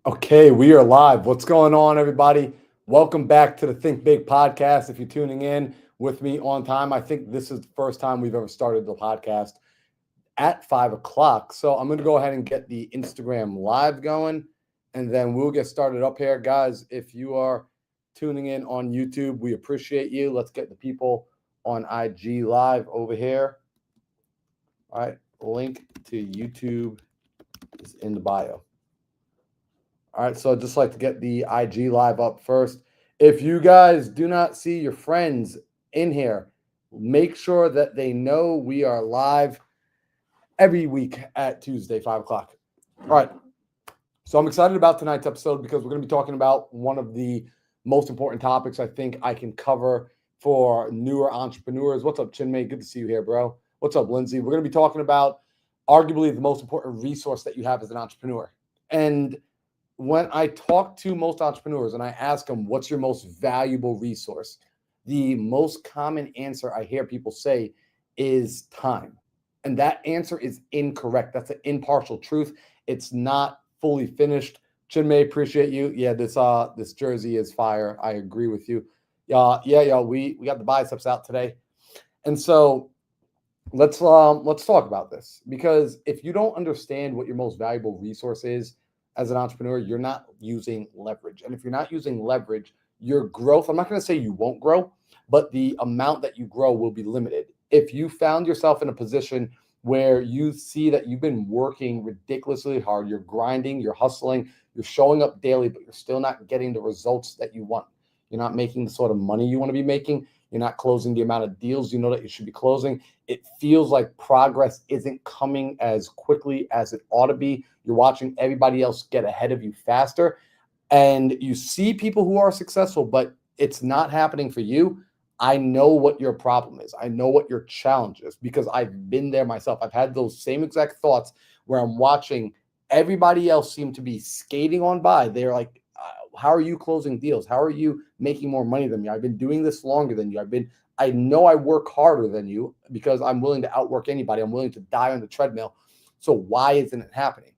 Okay, we are live. What's going on, everybody? Welcome back to the Think Big podcast. If you're tuning in with me on time, I think this is the first time we've ever started the podcast at 5 o'clock. So I'm going to go ahead and get the Instagram live going, and then we'll get started up here. Guys, if you are tuning in on YouTube, we appreciate you. Let's get the people on IG live over here. All right, link to YouTube is in the bio. All right, so I'd just like to get the IG live up first. If you guys do not see your friends in here, make sure that they know we are live every week at Tuesday, 5 o'clock. All right, so I'm excited about tonight's episode because we're going to be talking about one of the most important topics I think I can cover for newer entrepreneurs. What's up, Chinmay? Good to see you here, bro. What's up, Lindsay? We're going to be talking about arguably the most important resource that you have as an entrepreneur. And when I talk to most entrepreneurs and I ask them, what's your most valuable resource? The most common answer I hear people say is time. And that answer is incorrect. That's an impartial truth. It's not fully finished. Chinmay, appreciate you. Yeah, this jersey is fire. I agree with you. We got the biceps out today. And so let's talk about this, because if you don't understand what your most valuable resource is as an entrepreneur, you're not using leverage. And if you're not using leverage, your growth, I'm not going to say you won't grow, but the amount that you grow will be limited. If you found yourself in a position where you see that you've been working ridiculously hard, you're grinding, you're hustling, you're showing up daily, but you're still not getting the results that you want. You're not making the sort of money you want to be making. You're not closing the amount of deals you know that you should be closing. It feels like progress isn't coming as quickly as it ought to be. You're watching everybody else get ahead of you faster. And you see people who are successful, but it's not happening for you. I know what your problem is. I know what your challenge is because I've been there myself. I've had those same exact thoughts where I'm watching everybody else seem to be skating on by. They're like, how are you closing deals? How are you making more money than me? I've been doing this longer than you. I know I work harder than you because I'm willing to outwork anybody. I'm willing to die on the treadmill. So why isn't it happening?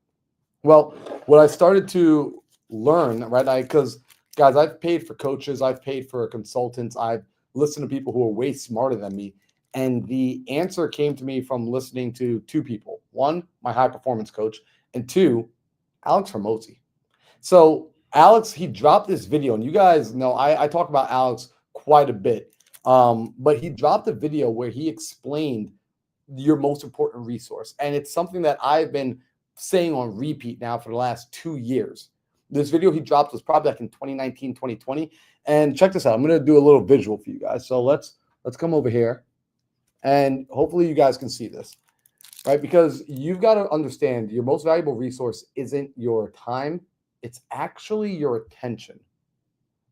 Well, what I started to learn, right? Because guys, I've paid for coaches, I've paid for consultants, I've listened to people who are way smarter than me. And the answer came to me from listening to two people. One, my high performance coach, and two, Alex Hermosi. So Alex, he dropped this video, and you guys know I talk about Alex quite a bit, but he dropped a video where he explained your most important resource. And it's something that I've been saying on repeat now for the last 2 years. This video he dropped was probably like in 2019, 2020. And check this out. I'm going to do a little visual for you guys. So let's come over here, and hopefully you guys can see this, right? Because you've got to understand your most valuable resource isn't your time. It's actually your attention.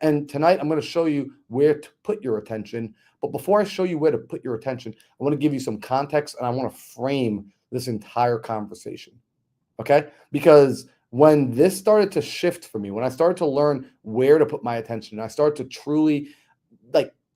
And tonight I'm going to show you where to put your attention. But before I show you where to put your attention, I want to give you some context, and I want to frame this entire conversation. Okay? Because when this started to shift for me, when I started to learn where to put my attention, I started to truly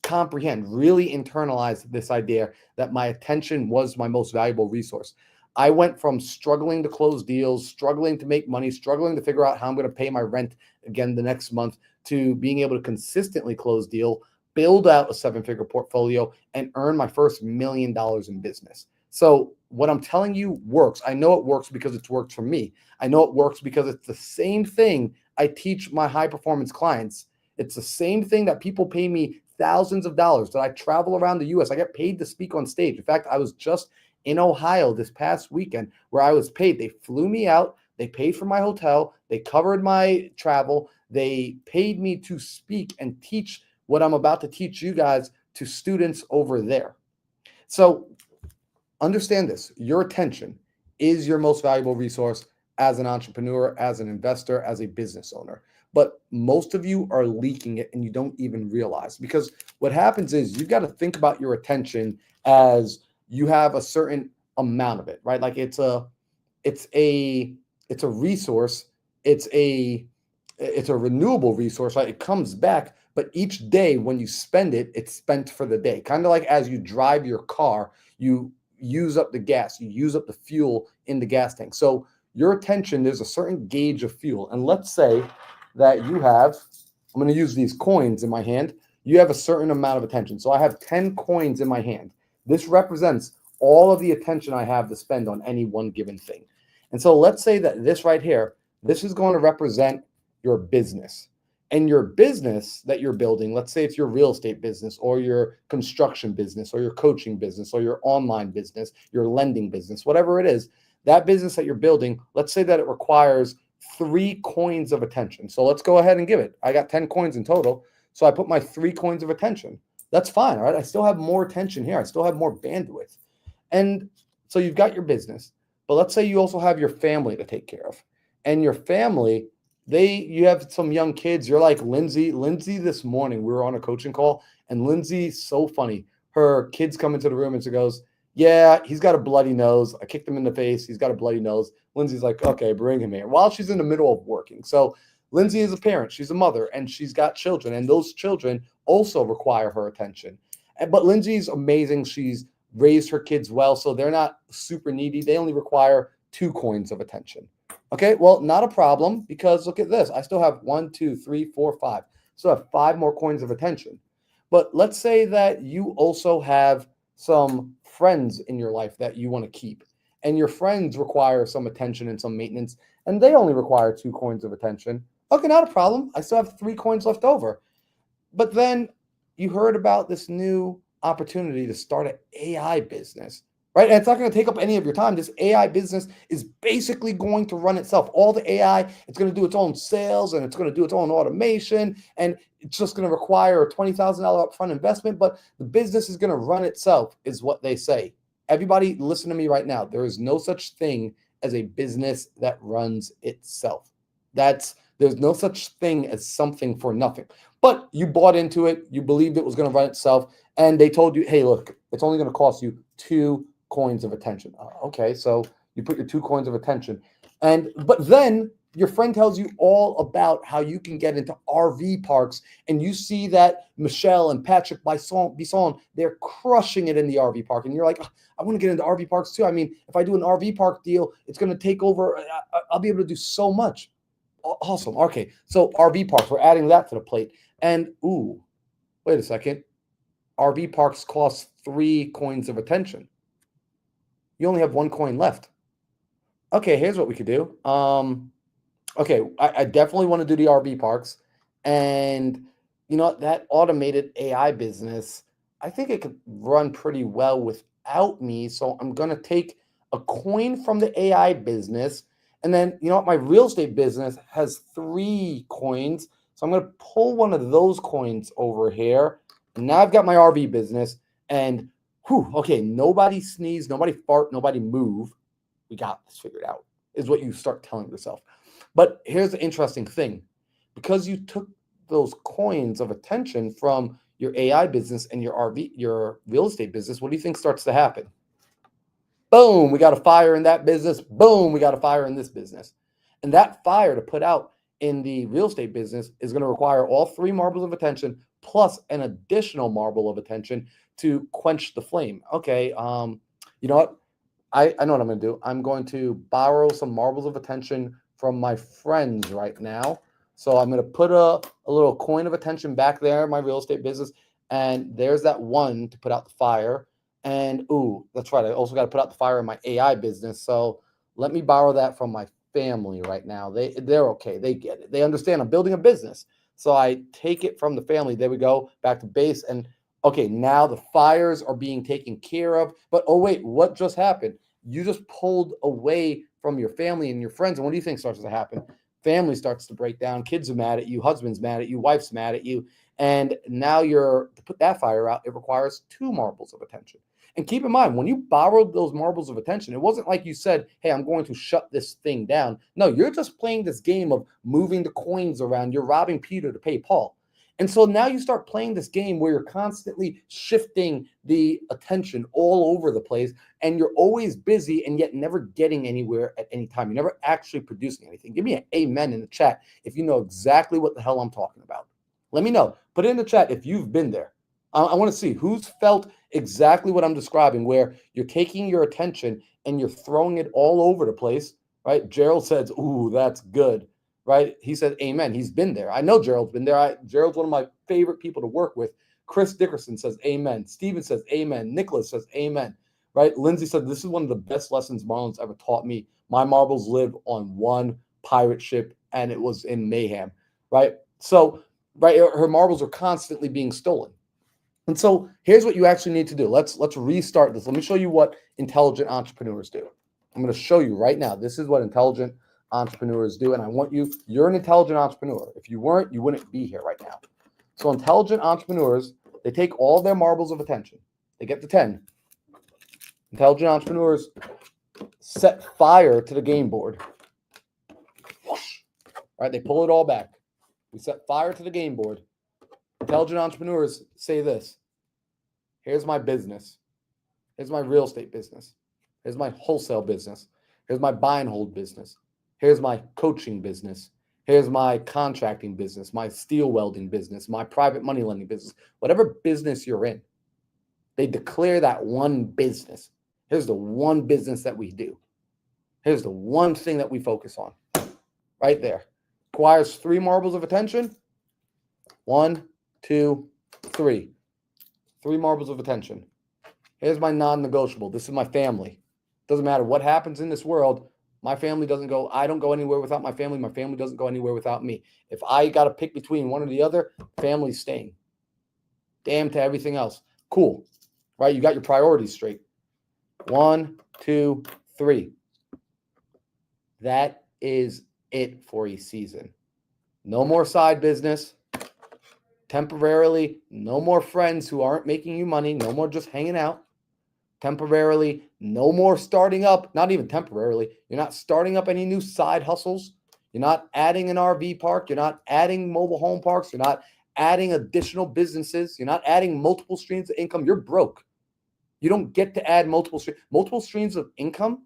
comprehend, really internalize this idea that my attention was my most valuable resource. I went from struggling to close deals, struggling to make money, struggling to figure out how I'm going to pay my rent again the next month, to being able to consistently close deal, build out a 7-figure portfolio, and earn my first $1 million in business. So what I'm telling you works. I know it works because it's worked for me. I know it works because it's the same thing I teach my high performance clients. It's the same thing that people pay me thousands of dollars, that I travel around the US. I get paid to speak on stage. In fact, I was just in Ohio this past weekend where I was paid. They flew me out. They paid for my hotel. They covered my travel. They paid me to speak and teach what I'm about to teach you guys to students over there. So understand this. Your attention is your most valuable resource as an entrepreneur, as an investor, as a business owner. But most of you are leaking it and you don't even realize, because what happens is you've got to think about your attention as you have a certain amount of it, right? Like it's a resource. It's a renewable resource, right? It comes back, but each day when you spend it, it's spent for the day. Kind of like as you drive your car, you use up the gas, you use up the fuel in the gas tank. So your attention, there's a certain gauge of fuel. And let's say that you have, I'm going to use these coins in my hand. You have a certain amount of attention. So I have 10 coins in my hand. This represents all of the attention I have to spend on any one given thing. And so let's say that this right here, this is going to represent your business. And your business that you're building, let's say it's your real estate business or your construction business or your coaching business or your online business, your lending business, whatever it is, that business that you're building, let's say that it requires 3 coins of attention. So let's go ahead and give it. I got 10 coins in total. So I put my 3 coins of attention. That's fine, right? I still have more attention here. I still have more bandwidth. And so you've got your business, but let's say you also have your family to take care of. And your family, you have some young kids. You're like Lindsay. Lindsay, this morning, we were on a coaching call, and Lindsay's so funny. Her kids come into the room and she goes, yeah, he's got a bloody nose. I kicked him in the face. He's got a bloody nose. Lindsay's like, okay, bring him here. While she's in the middle of working. So Lindsay is a parent. She's a mother, and she's got children. And those children also require her attention. But Lindsay's amazing. She's raised her kids well, so they're not super needy. They only require 2 coins of attention. Okay, well, not a problem, because look at this. I still have 1, 2, 3, 4, 5. So I have 5 more coins of attention. But let's say that you also have some friends in your life that you want to keep, and your friends require some attention and some maintenance, and they only require 2 coins of attention. Okay, not a problem. I still have 3 coins left over. But then you heard about this new opportunity to start an AI business, right? And it's not going to take up any of your time. This AI business is basically going to run itself. All the AI, it's going to do its own sales, and it's going to do its own automation, and it's just going to require a $20,000 upfront investment, but the business is going to run itself, is what they say. Everybody listen to me right now. There is no such thing as a business that runs itself. There's no such thing as something for nothing. But you bought into it, you believed it was going to run itself, and they told you, hey, look, it's only going to cost you 2 coins of attention. Okay, so you put your 2 coins of attention. But then your friend tells you all about how you can get into RV parks, and you see that Michelle and Patrick Bisson, they're crushing it in the RV park. And you're like, I want to get into RV parks too. I mean, if I do an RV park deal, it's going to take over. I'll be able to do so much. Awesome. Okay, so RV parks, we're adding that to the plate. And, wait a second. RV parks cost 3 coins of attention. You only have 1 coin left. Okay, here's what we could do. Okay, I definitely want to do the RV parks. And, you know, that automated AI business, I think it could run pretty well without me. So I'm going to take a coin from the AI business. And then, you know what, my real estate business has 3 coins. So I'm going to pull one of those coins over here. And now I've got my RV business. And, okay, nobody sneeze, nobody fart, nobody move. We got this figured out, is what you start telling yourself. But here's the interesting thing. Because you took those coins of attention from your AI business and your real estate business, what do you think starts to happen? Boom, we got a fire in that business. Boom, we got a fire in this business. And that fire to put out in the real estate business is going to require all 3 marbles of attention plus an additional marble of attention to quench the flame. Okay, you know what? I know what I'm going to do. I'm going to borrow some marbles of attention from my friends right now. So I'm going to put a little coin of attention back there in my real estate business. And there's that 1 to put out the fire. And, that's right. I also got to put out the fire in my AI business. So let me borrow that from my family right now. They're okay. They get it. They understand I'm building a business. So I take it from the family. There we go. Back to base. And, okay, now the fires are being taken care of. But, wait, what just happened? You just pulled away from your family and your friends. And what do you think starts to happen? Family starts to break down. Kids are mad at you. Husband's mad at you. Wife's mad at you. And now to put that fire out, it requires 2 marbles of attention. And keep in mind, when you borrowed those marbles of attention, it wasn't like you said, hey, I'm going to shut this thing down. No, you're just playing this game of moving the coins around. You're robbing Peter to pay Paul. And so now you start playing this game where you're constantly shifting the attention all over the place, and you're always busy and yet never getting anywhere at any time. You're never actually producing anything. Give me an amen in the chat if you know exactly what the hell I'm talking about. Let me know. Put it in the chat if you've been there. I want to see who's felt exactly what I'm describing, where you're taking your attention and you're throwing it all over the place, right? Gerald says, ooh, that's good, right? He said, amen. He's been there. I know Gerald's been there. Gerald's one of my favorite people to work with. Chris Dickerson says, amen. Steven says, amen. Nicholas says, amen, right? Lindsay said, this is one of the best lessons Marlon's ever taught me. My marbles live on one pirate ship, and it was in Mayhem, right? So, right, her marbles are constantly being stolen. And so here's what you actually need to do. Let's restart this. Let me show you what intelligent entrepreneurs do. I'm going to show you right now. This is what intelligent entrepreneurs do. And I want you're an intelligent entrepreneur. If you weren't, you wouldn't be here right now. So intelligent entrepreneurs, they take all their marbles of attention. They get the 10. Intelligent entrepreneurs set fire to the game board. Whoosh. Right? They pull it all back. We set fire to the game board. Intelligent entrepreneurs say this. Here's my business. Here's my real estate business. Here's my wholesale business. Here's my buy and hold business. Here's my coaching business. Here's my contracting business, my steel welding business, my private money lending business, whatever business you're in. They declare that one business. Here's the one business that we do. Here's the one thing that we focus on. Right there. Requires 3 marbles of attention. 1, 2, 3. 3 marbles of attention. Here's my non-negotiable. This is my family. Doesn't matter what happens in this world. My family doesn't go, I don't go anywhere without my family. My family doesn't go anywhere without me. If I got to pick between one or the other, family's staying. Damn to everything else. Cool. Right? You got your priorities straight. 1, 2, 3. That is it for a season. No more side business. Temporarily, no more friends who aren't making you money. No more just hanging out. Temporarily, no more starting up. Not even temporarily. You're not starting up any new side hustles. You're not adding an RV park. You're not adding mobile home parks. You're not adding additional businesses. You're not adding multiple streams of income. You're broke. You don't get to add multiple streams of income.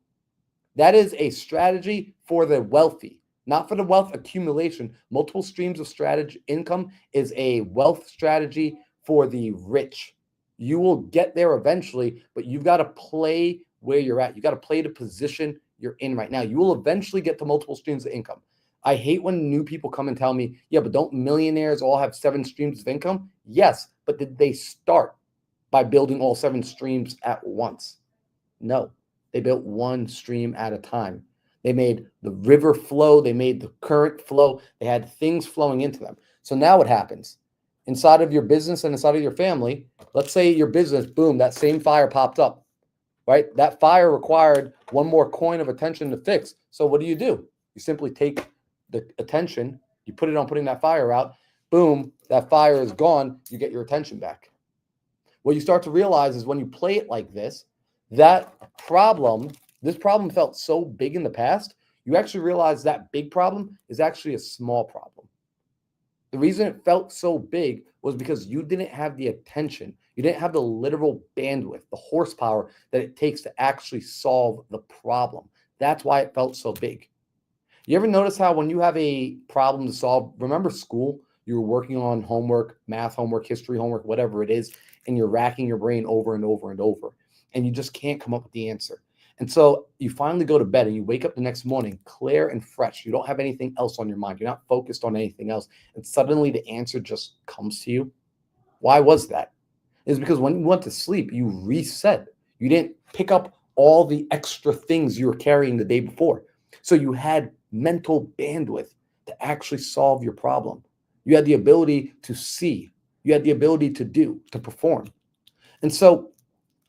That is a strategy for the wealthy, not for the wealth accumulation. Multiple streams of strategy income is a wealth strategy for the rich. You will get there eventually, but you've got to play where you're at. You got to play the position you're in right now. You will eventually get to multiple streams of income. I hate when new people come and tell me, yeah, but don't millionaires all have 7 streams of income? Yes, but did they start by building all 7 streams at once? No, they built one stream at a time. They made the river flow. They made the current flow. They had things flowing into them. So now what happens? Inside of your business and inside of your family, let's say your business, boom, that same fire popped up, right? That fire required one more coin of attention to fix. So what do? You simply take the attention, you put it on putting that fire out, boom, that fire is gone, you get your attention back. What you start to realize is when you play it like this problem felt so big in the past, you actually realize that big problem is actually a small problem. The reason it felt so big was because you didn't have the attention. You didn't have the literal bandwidth, the horsepower that it takes to actually solve the problem. That's why it felt so big. You ever notice how when you have a problem to solve, remember school, you were working on homework, math homework, history homework, whatever it is, and you're racking your brain over and over and over, and you just can't come up with the answer. And so you finally go to bed and you wake up the next morning clear and fresh. You don't have anything else on your mind. You're not focused on anything else. And suddenly the answer just comes to you. Why was that? It's because when you went to sleep, you reset. You didn't pick up all the extra things you were carrying the day before. So you had mental bandwidth to actually solve your problem. You had the ability to see. You had the ability to do, to perform. And so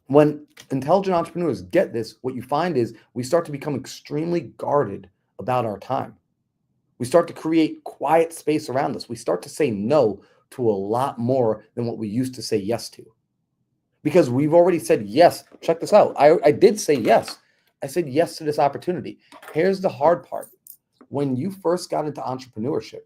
when intelligent entrepreneurs get this, what you find is we start to become extremely guarded about our time. We start to create quiet space around us. We start to say no to a lot more than what we used to say yes to. Because we've already said yes. Check this out. I did say yes. I said yes to this opportunity. Here's the hard part. When you first got into entrepreneurship,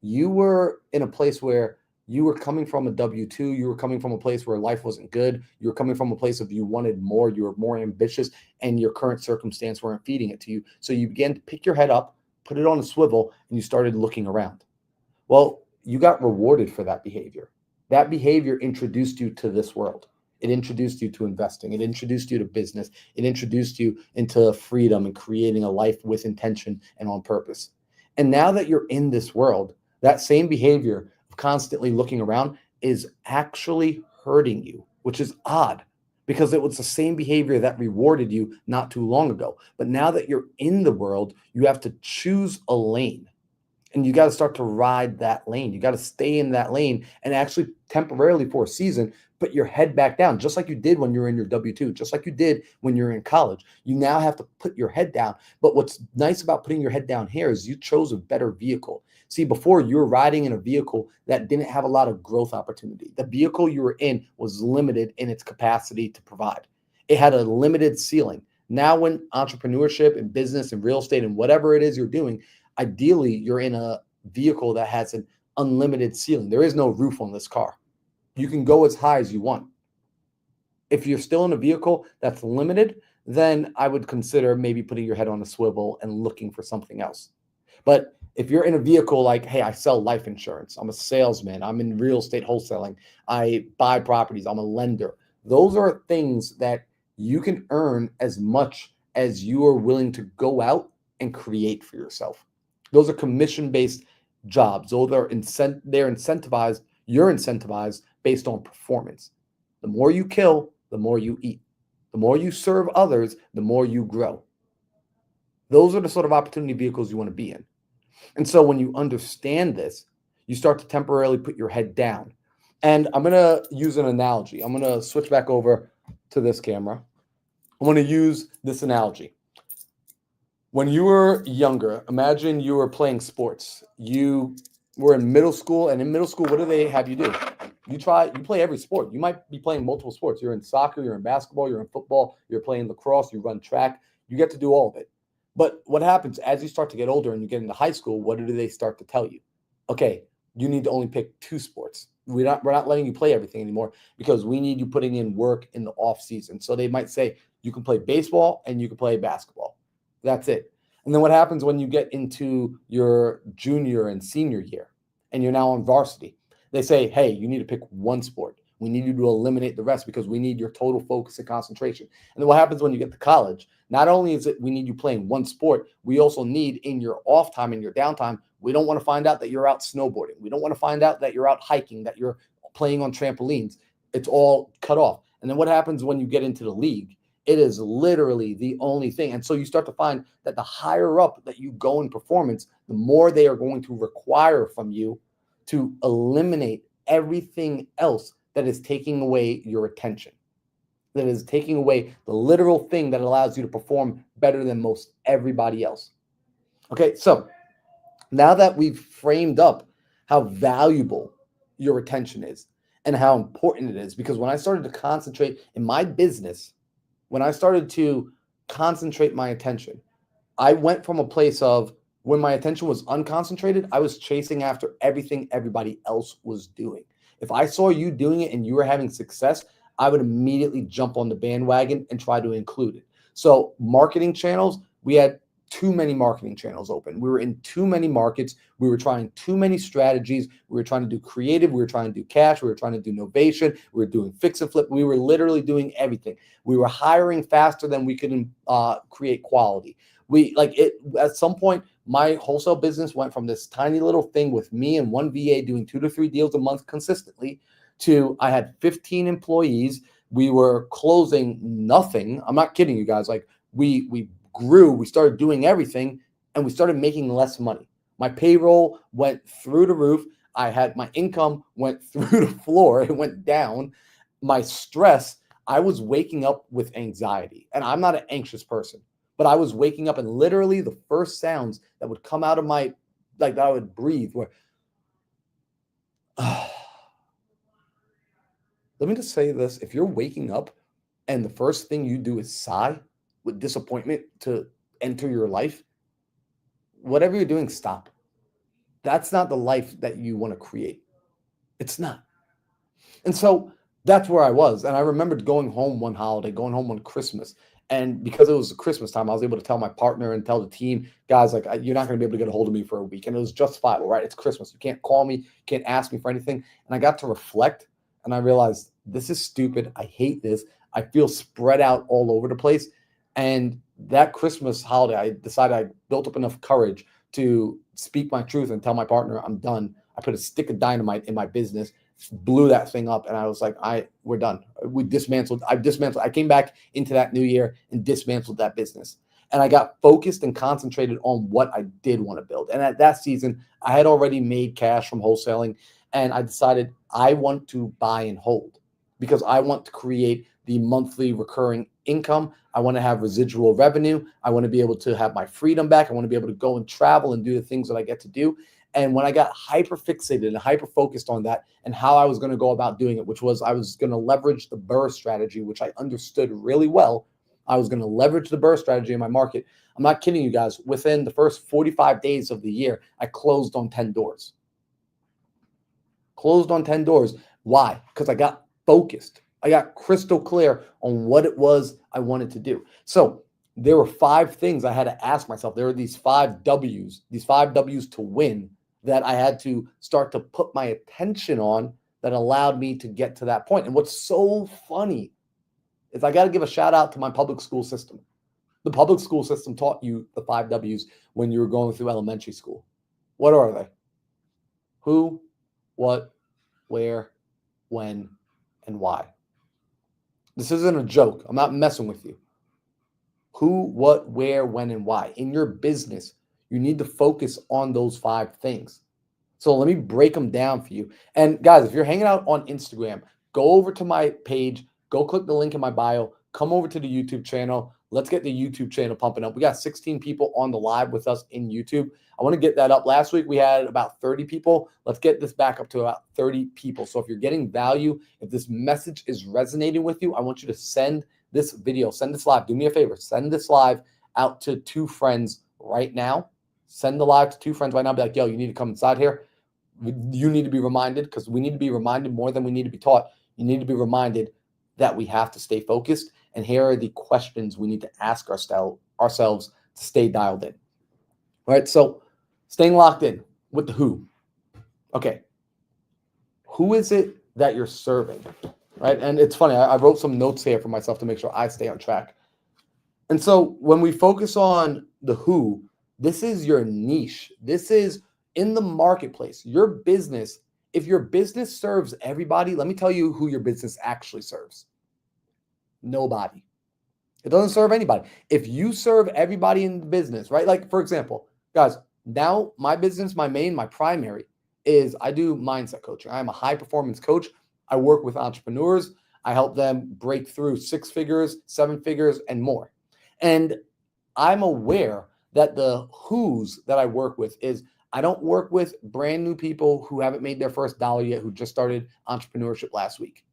you were in a place where you were coming from a W-2. You were coming from a place where life wasn't good. You were coming from a place of you wanted more. You were more ambitious, and your current circumstance weren't feeding it to you. So you began to pick your head up, put it on a swivel, and you started looking around. Well, you got rewarded for that behavior. That behavior introduced you to this world. It introduced you to investing. It introduced you to business. It introduced you into freedom and creating a life with intention and on purpose. And now that you're in this world, that same behavior of constantly looking around is actually hurting you, which is odd because it was the same behavior that rewarded you not too long ago. But now that you're in the world, you have to choose a lane and you got to start to ride that lane. You got to stay in that lane and actually temporarily for a season, put your head back down, just like you did when you were in your W-2, just like you did when you're in college. You now have to put your head down. But what's nice about putting your head down here is you chose a better vehicle. See, before you were riding in a vehicle that didn't have a lot of growth opportunity. The vehicle you were in was limited in its capacity to provide. It had a limited ceiling. Now, when entrepreneurship and business and real estate and whatever it is you're doing, ideally, you're in a vehicle that has an unlimited ceiling. There is no roof on this car. You can go as high as you want. If you're still in a vehicle that's limited, then I would consider maybe putting your head on a swivel and looking for something else. But if you're in a vehicle like, hey, I sell life insurance, I'm a salesman, I'm in real estate wholesaling, I buy properties, I'm a lender. Those are things that you can earn as much as you are willing to go out and create for yourself. Those are commission-based jobs. Those are they're incentivized. You're incentivized based on performance. The more you kill, the more you eat. The more you serve others, the more you grow. Those are the sort of opportunity vehicles you want to be in. And so when you understand this, you start to temporarily put your head down. And I'm going to use an analogy. I'm going to switch back over to this camera. I'm going to use this analogy. When you were younger, imagine you were playing sports. You were in middle school, and in middle school, what do they have you do? You play every sport. You might be playing multiple sports. You're in soccer, you're in basketball, you're in football, you're playing lacrosse, you run track. You get to do all of it. But what happens as you start to get older and you get into high school, what do they start to tell you? Okay, you need to only pick 2 sports. We're not letting you play everything anymore because we need you putting in work in the off season. So they might say you can play baseball and you can play basketball. That's it. And then what happens when you get into your junior and senior year and you're now on varsity? They say, hey, you need to pick 1 sport. We need you to eliminate the rest because we need your total focus and concentration. And then what happens when you get to college? Not only is it we need you playing 1 sport, we also need in your off time, in your downtime, we don't want to find out that you're out snowboarding. We don't want to find out that you're out hiking, that you're playing on trampolines. It's all cut off. And then what happens when you get into the league? It is literally the only thing. And so you start to find that the higher up that you go in performance, the more they are going to require from you to eliminate everything else that is taking away your attention, that is taking away the literal thing that allows you to perform better than most everybody else. Okay, so now that we've framed up how valuable your attention is and how important it is, because when I started to concentrate in my business, when I started to concentrate my attention, I went from a place of when my attention was unconcentrated, I was chasing after everything everybody else was doing. If I saw you doing it and you were having success, I would immediately jump on the bandwagon and try to include it. So marketing channels, we had too many marketing channels open. We were in too many markets. We were trying too many strategies. We were trying to do creative. We were trying to do cash. We were trying to do novation. We were doing fix and flip. We were literally doing everything. We were hiring faster than we could create quality. At some point, my wholesale business went from this tiny little thing with me and one VA doing 2 to 3 deals a month consistently to I had 15 employees. We were closing nothing. I'm not kidding you guys. Like we grew, we started doing everything, and we started making less money. My payroll went through the roof. My income went through the floor. It went down. My stress, I was waking up with anxiety, and I'm not an anxious person, but I was waking up and literally the first sounds that would come out of that I would breathe were, let me just say this. If you're waking up and the first thing you do is sigh with disappointment to enter your life, whatever you're doing, stop. That's not the life that you want to create. It's not. And so that's where I was. And I remembered going home one holiday, going home one Christmas. And because it was Christmas time, I was able to tell my partner and tell the team, guys, like, you're not going to be able to get a hold of me for a week. And it was justifiable, right? It's Christmas. You can't call me. You can't ask me for anything. And I got to reflect and I realized this is stupid. I hate this. I feel spread out all over the place. And that Christmas holiday, I decided I built up enough courage to speak my truth and tell my partner I'm done. I put a stick of dynamite in my business, blew that thing up, and I was like, we're done. We dismantled. I came back into that new year and dismantled that business. And I got focused and concentrated on what I did want to build. And at that season, I had already made cash from wholesaling, and I decided I want to buy and hold because I want to create the monthly recurring income. I want to have residual revenue. I want to be able to have my freedom back. I want to be able to go and travel and do the things that I get to do. And when I got hyper fixated and hyper focused on that and how I was going to go about doing it, which was I was going to leverage the BRRRR strategy, which I understood really well. I was going to leverage the BRRRR strategy in my market. I'm not kidding you guys. Within the first 45 days of the year, I closed on 10 doors. Closed on 10 doors. Why? Because I got focused. I got crystal clear on what it was I wanted to do. So there were 5 things I had to ask myself. There were these 5 W's to win that I had to start to put my attention on that allowed me to get to that point. And what's so funny is I got to give a shout out to my public school system. The public school system taught you the 5 W's when you were going through elementary school. What are they? Who, what, where, when, and why. This isn't a joke. I'm not messing with you. Who, what, where, when, and why. In your business, you need to focus on those 5 things. So let me break them down for you. And guys, if you're hanging out on Instagram, go over to my page, go click the link in my bio, come over to the YouTube channel. Let's get the YouTube channel pumping up. We got 16 people on the live with us in YouTube. I want to get that up. Last week, we had about 30 people. Let's get this back up to about 30 people. So if you're getting value, if this message is resonating with you, I want you to send this video, send this live. Do me a favor, send this live out to 2 friends right now. Send the live to 2 friends right now. Be like, yo, you need to come inside here. You need to be reminded, because we need to be reminded more than we need to be taught. You need to be reminded that we have to stay focused. And here are the questions we need to ask ourselves to stay dialed in. All right, so staying locked in with the who. Okay, who is it that you're serving, right? And it's funny, I wrote some notes here for myself to make sure I stay on track. And so when we focus on the who, this is your niche. This is in the marketplace, your business. If your business serves everybody, let me tell you who your business actually serves. Nobody. It doesn't serve anybody. If you serve everybody in the business, right? Like, for example, guys, now my business, my primary is I do mindset coaching. I'm a high performance coach. I work with entrepreneurs. I help them break through 6 figures, 7 figures, and more. And I'm aware that the who's that I work with is I don't work with brand new people who haven't made their first dollar yet, who just started entrepreneurship last week.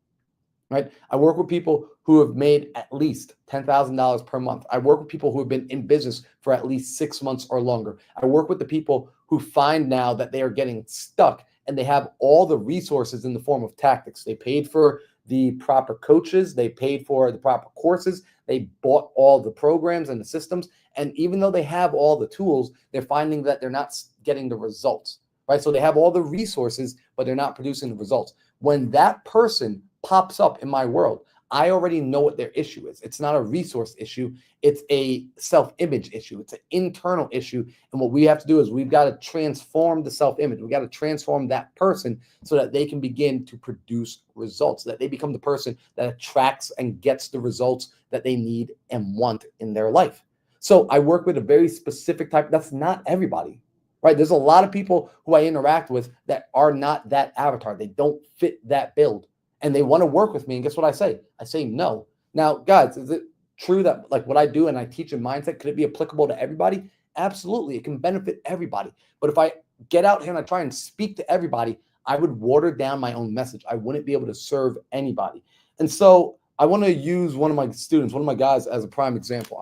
Right? I work with people who have made at least $10,000 per month. I work with people who have been in business for at least 6 months or longer. I work with the people who find now that they are getting stuck and they have all the resources in the form of tactics. They paid for the proper coaches. They paid for the proper courses. They bought all the programs and the systems. And even though they have all the tools, they're finding that they're not getting the results, right? So they have all the resources, but they're not producing the results. When that person pops up in my world, I already know what their issue is. It's not a resource issue. It's a self-image issue. It's an internal issue. And what we have to do is we've got to transform the self-image. We got to transform that person so that they can begin to produce results, that they become the person that attracts and gets the results that they need and want in their life. So I work with a very specific type. That's not everybody, right? There's a lot of people who I interact with that are not that avatar. They don't fit that build. And they want to work with me. And guess what I say? I say no. Now, guys, is it true that like what I do and I teach in mindset, could it be applicable to everybody? Absolutely. It can benefit everybody. But if I get out here and I try and speak to everybody, I would water down my own message. I wouldn't be able to serve anybody. And so I want to use one of my students, one of my guys as a prime example.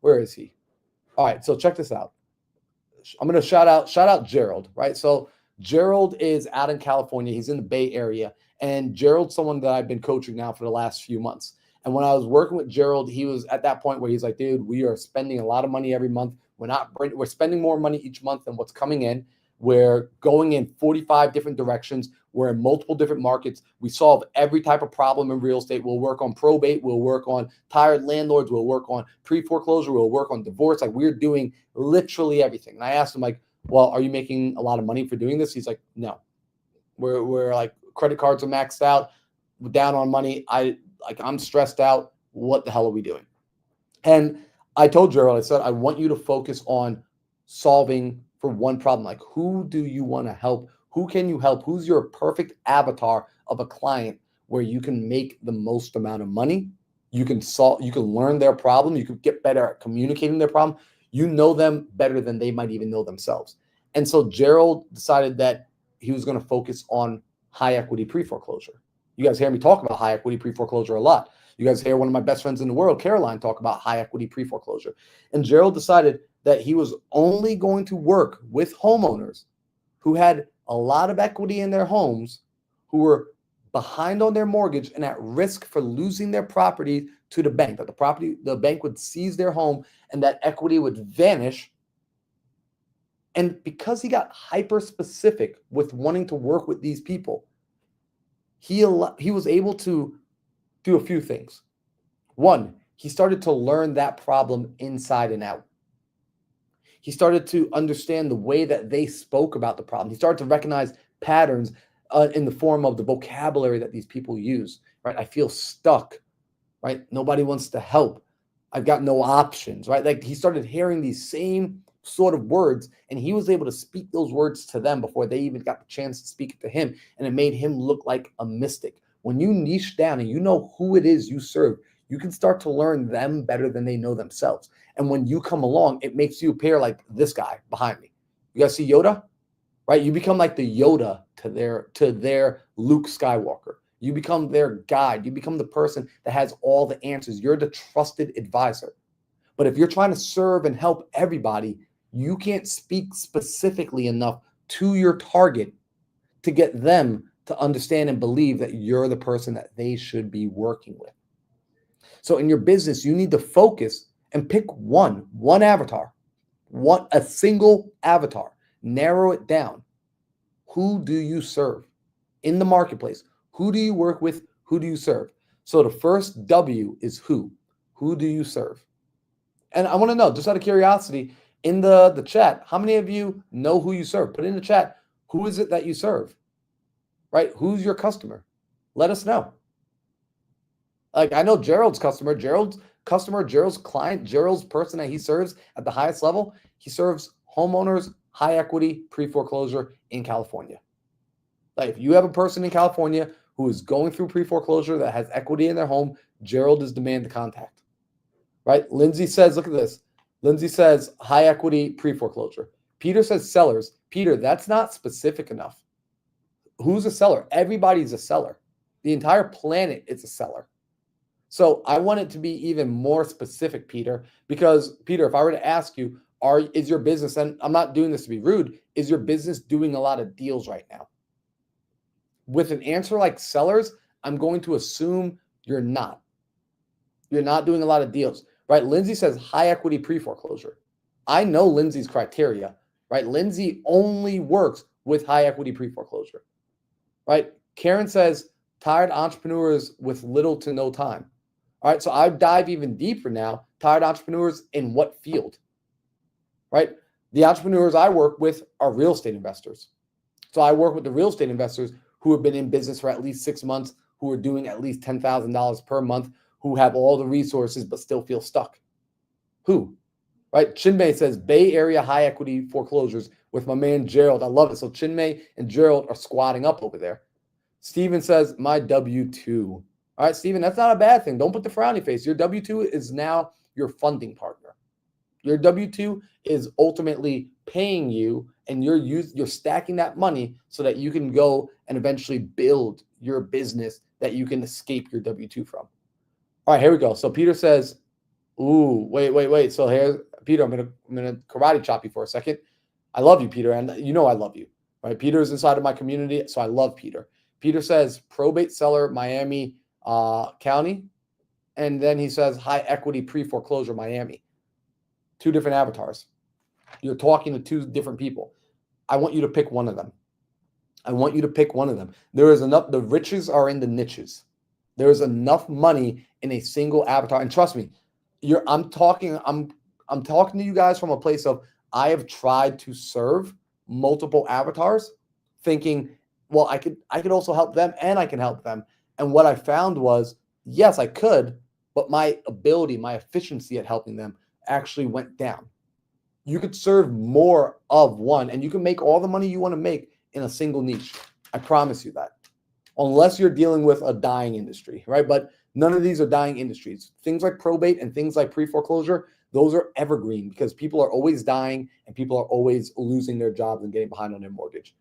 Where is he? All right. So check this out. I'm going to shout out Gerald, right? So Gerald is out in California. He's in the Bay Area. And Gerald's someone that I've been coaching now for the last few months. And when I was working with Gerald, he was at that point where he's like, dude, we are spending a lot of money every month. We're spending more money each month than what's coming in. We're going in 45 different directions. We're in multiple different markets. We solve every type of problem in real estate. We'll work on probate. We'll work on tired landlords. We'll work on pre-foreclosure. We'll work on divorce. Like, we're doing literally everything. And I asked him, like, well, are you making a lot of money for doing this? He's like, no. We're like, credit cards are maxed out. We're down on money. I'm stressed out. What the hell are we doing? And I told Gerald, I said, I want you to focus on solving for one problem. Like, who do you want to help? Who can you help? Who's your perfect avatar of a client where you can make the most amount of money? You can learn their problem. You can get better at communicating their problem. You know them better than they might even know themselves. And so Gerald decided that he was going to focus on high equity pre-foreclosure. You guys hear me talk about high equity pre-foreclosure a lot. You guys hear one of my best friends in the world, Caroline, talk about high equity pre-foreclosure. And Gerald decided that he was only going to work with homeowners who had a lot of equity in their homes, who were behind on their mortgage and at risk for losing their property to the bank, that the bank would seize their home and that equity would vanish. And because he got hyper specific with wanting to work with these people, he was able to do a few things. One, he started to learn that problem inside and out. He started to understand the way that they spoke about the problem. He started to recognize patterns in the form of the vocabulary that these people use, right? I feel stuck, right? Nobody wants to help. I've got no options, right? Like, he started hearing these same sort of words, and he was able to speak those words to them before they even got the chance to speak it to him. And it made him look like a mystic. When you niche down and you know who it is you serve, you can start to learn them better than they know themselves. And when you come along, it makes you appear like this guy behind me. You guys see Yoda, right? You become like the Yoda to their Luke Skywalker. You become their guide. You become the person that has all the answers. You're the trusted advisor. But if you're trying to serve and help everybody, you can't speak specifically enough to your target to get them to understand and believe that you're the person that they should be working with. So in your business, you need to focus and pick one avatar, a single avatar, narrow it down. Who do you serve in the marketplace? Who do you work with? Who do you serve? So the first W is who. Who do you serve? And I want to know, just out of curiosity, in the chat, how many of you know who you serve? Put in the chat, who is it that you serve? Right? Who's your customer? Let us know. Like, I know Gerald's customer, Gerald's client, Gerald's person that he serves at the highest level. He serves homeowners, high equity, pre-foreclosure in California. Like, if you have a person in California who is going through pre-foreclosure that has equity in their home, Gerald is the man to contact. Right? Lindsay says, look at this. Lindsay says high equity pre-foreclosure. Peter says sellers. Peter, that's not specific enough. Who's a seller? Everybody's a seller. The entire planet is a seller. So I want it to be even more specific, Peter, because Peter, if I were to ask you, is your business, and I'm not doing this to be rude, is your business doing a lot of deals right now? With an answer like sellers, I'm going to assume you're not. You're not doing a lot of deals, right? Lindsay says high equity pre-foreclosure. I know Lindsay's criteria, right? Lindsay only works with high equity pre-foreclosure, right? Karen says tired entrepreneurs with little to no time. All right, so I dive even deeper now. Tired entrepreneurs in what field, right? The entrepreneurs I work with are real estate investors. So I work with the real estate investors who have been in business for at least 6 months, who are doing at least $10,000 per month, who have all the resources but still feel stuck. Who? Right? Chinmay says Bay Area high equity foreclosures with my man Gerald. I love it. So Chinmay and Gerald are squatting up over there. Steven says my W-2. All right, Steven, that's not a bad thing. Don't put the frowny face. Your W-2 is now your funding partner. Your W-2 is ultimately paying you, and you're stacking that money so that you can go and eventually build your business that you can escape your W-2 from. All right, here we go. So Peter says, ooh, wait. So here's Peter, I'm gonna karate chop you for a second. I love you, Peter, and you know I love you. Right? Peter is inside of my community, so I love Peter. Peter says probate seller, Miami County, and then he says high equity pre-foreclosure, Miami. 2 different avatars. You're talking to 2 different people. I want you to pick one of them. I want you to pick one of them. There is enough. The riches are in the niches. There is enough money in a single avatar. And trust me, I'm talking to you guys from a place of I have tried to serve multiple avatars, thinking, well, I could also help them and I can help them. And what I found was, yes, I could, but my ability, my efficiency at helping them actually went down. You could serve more of one and you can make all the money you want to make in a single niche. I promise you that. Unless you're dealing with a dying industry, right? But none of these are dying industries. Things like probate and things like pre-foreclosure, those are evergreen because people are always dying and people are always losing their jobs and getting behind on their mortgage,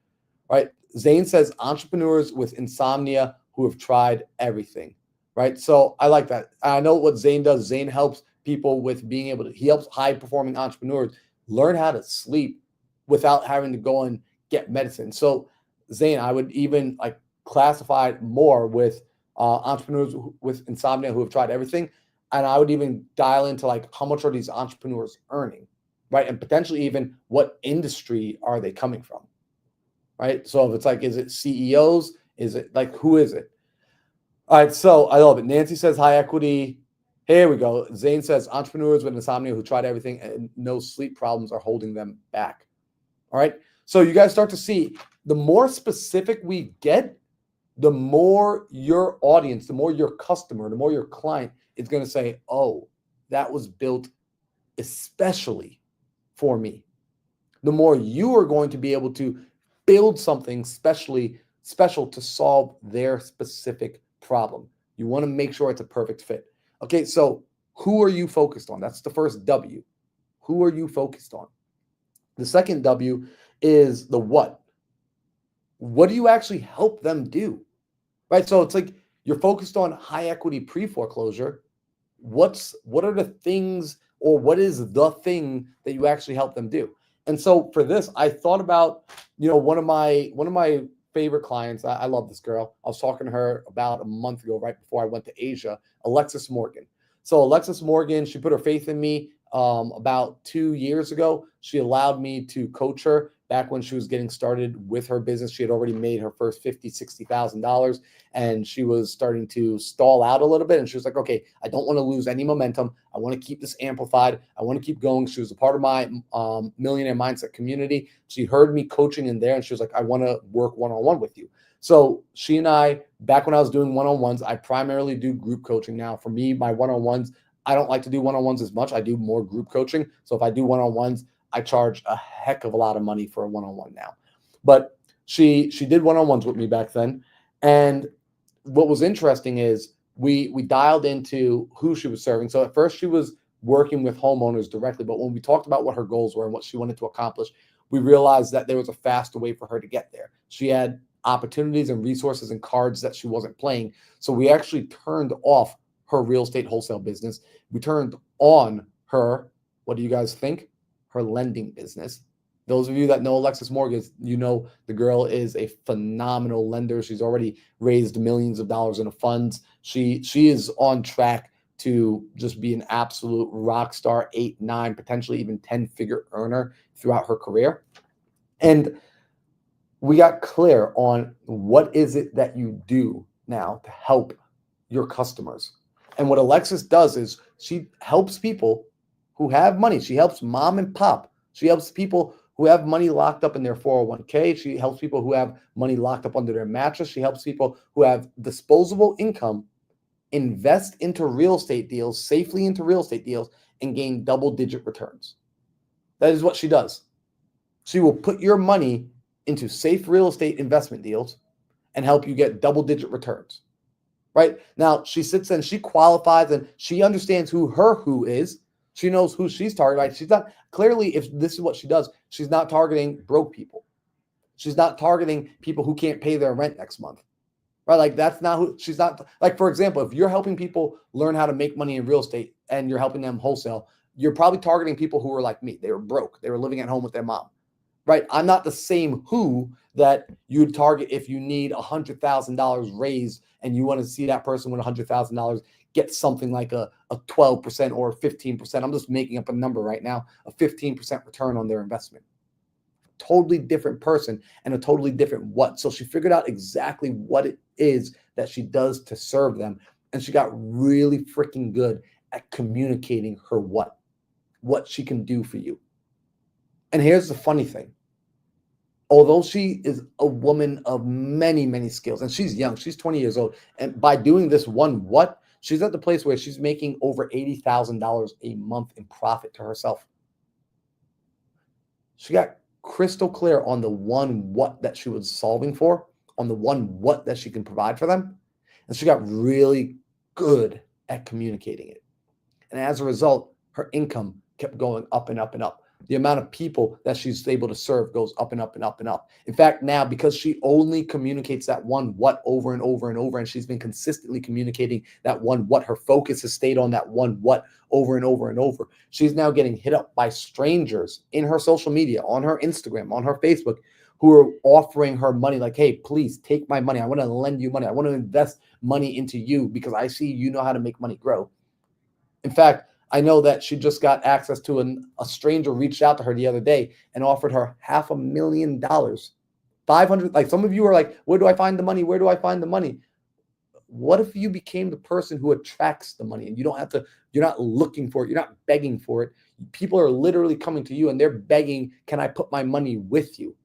right? Zane says entrepreneurs with insomnia who have tried everything, right? So I like that. I know what Zane does. Zane helps people with being able to, he helps high-performing entrepreneurs learn how to sleep without having to go and get medicine. So Zane, I would even like classify it more with entrepreneurs with insomnia who have tried everything. And I would even dial into like how much are these entrepreneurs earning, right? And potentially even what industry are they coming from, right? So if it's like, is it CEOs? Is it like, who is it? All right, so I love it. Nancy says high equity. Here we go. Zane says entrepreneurs with insomnia who tried everything and no sleep problems are holding them back. All right. So you guys start to see the more specific we get, the more your audience, the more your customer, the more your client is going to say, oh, that was built especially for me. The more you are going to be able to build something special to solve their specific problem. You want to make sure it's a perfect fit. Okay, so who are you focused on? That's the first W. Who are you focused on? The second W is the what. What do you actually help them do? Right? So it's like you're focused on high equity pre-foreclosure. What are the things, or what is the thing that you actually help them do? And so for this, I thought about, one of my favorite clients. I love this girl. I was talking to her about a month ago, right before I went to Asia, Alexis Morgan. So Alexis Morgan, she put her faith in me about 2 years ago. She allowed me to coach her back when she was getting started with her business. She had already made her first $50,000, $60,000, and she was starting to stall out a little bit. And she was like, okay, I don't want to lose any momentum. I want to keep this amplified. I want to keep going. She was a part of my Millionaire Mindset community. She heard me coaching in there, and she was like, I want to work one-on-one with you. So she and I, back when I was doing one-on-ones, I primarily do group coaching now. For me, my one-on-ones, I don't like to do one-on-ones as much. I do more group coaching. So if I do one-on-ones, I charge a heck of a lot of money for a one-on-one now. But she did one-on-ones with me back then. And what was interesting is we dialed into who she was serving. So at first she was working with homeowners directly, but when we talked about what her goals were and what she wanted to accomplish, we realized that there was a faster way for her to get there. She had opportunities and resources and cards that she wasn't playing. So we actually turned off her real estate wholesale business. We turned on her, what do you guys think? Her lending business. Those of you that know Alexis Morgan, you know the girl is a phenomenal lender. She's already raised millions of dollars in funds. She is on track to just be an absolute rock star, 8, 9, potentially even 10-figure earner throughout her career. And we got clear on what is it that you do now to help your customers. And what Alexis does is she helps people who have money. She helps mom and pop. She helps people who have money locked up in their 401k. She helps people who have money locked up under their mattress. She helps people who have disposable income invest into real estate deals, safely into real estate deals, and gain double-digit returns. That is what she does. She will put your money into safe real estate investment deals and help you get double-digit returns. Right? Now, she sits and she qualifies and she understands who her who is. She knows who she's targeting. Right? She's not, clearly, if this is what she does, she's not targeting broke people. She's not targeting people who can't pay their rent next month. Right? Like that's not who she's not. Like, for example, if you're helping people learn how to make money in real estate and you're helping them wholesale, you're probably targeting people who were like me. They were broke. They were living at home with their mom. Right? I'm not the same who that you'd target if you need $100,000 raised and you want to see that person with $100,000 get something like a 12% or 15%. I'm just making up a number right now, a 15% return on their investment. totally different person and a totally different what. So she figured out exactly what it is that she does to serve them. And she got really freaking good at communicating her what she can do for you. And here's the funny thing. Although she is a woman of many, many skills, and she's young, she's 20 years old. And by doing this one what, she's at the place where she's making over $80,000 a month in profit to herself. She got crystal clear on the one what that she was solving for, on the one what that she can provide for them. And she got really good at communicating it. And as a result, her income kept going up and up and up. The amount of people that she's able to serve goes up and up and up and up. In fact, now, because she only communicates that one what over and over and over, and she's been consistently communicating that one what, her focus has stayed on that one what over and over and over. She's now getting hit up by strangers in her social media, on her Instagram, on her Facebook, who are offering her money like, hey, please take my money. I want to lend you money. I want to invest money into you because I see you know how to make money grow. In fact, I know that she just got access to a stranger reached out to her the other day and offered her $500,000, 500. Like, some of you are like, where do I find the money? Where do I find the money? What if you became the person who attracts the money and you don't have to, you're not looking for it. You're not begging for it. People are literally coming to you and they're begging, can I put my money with you?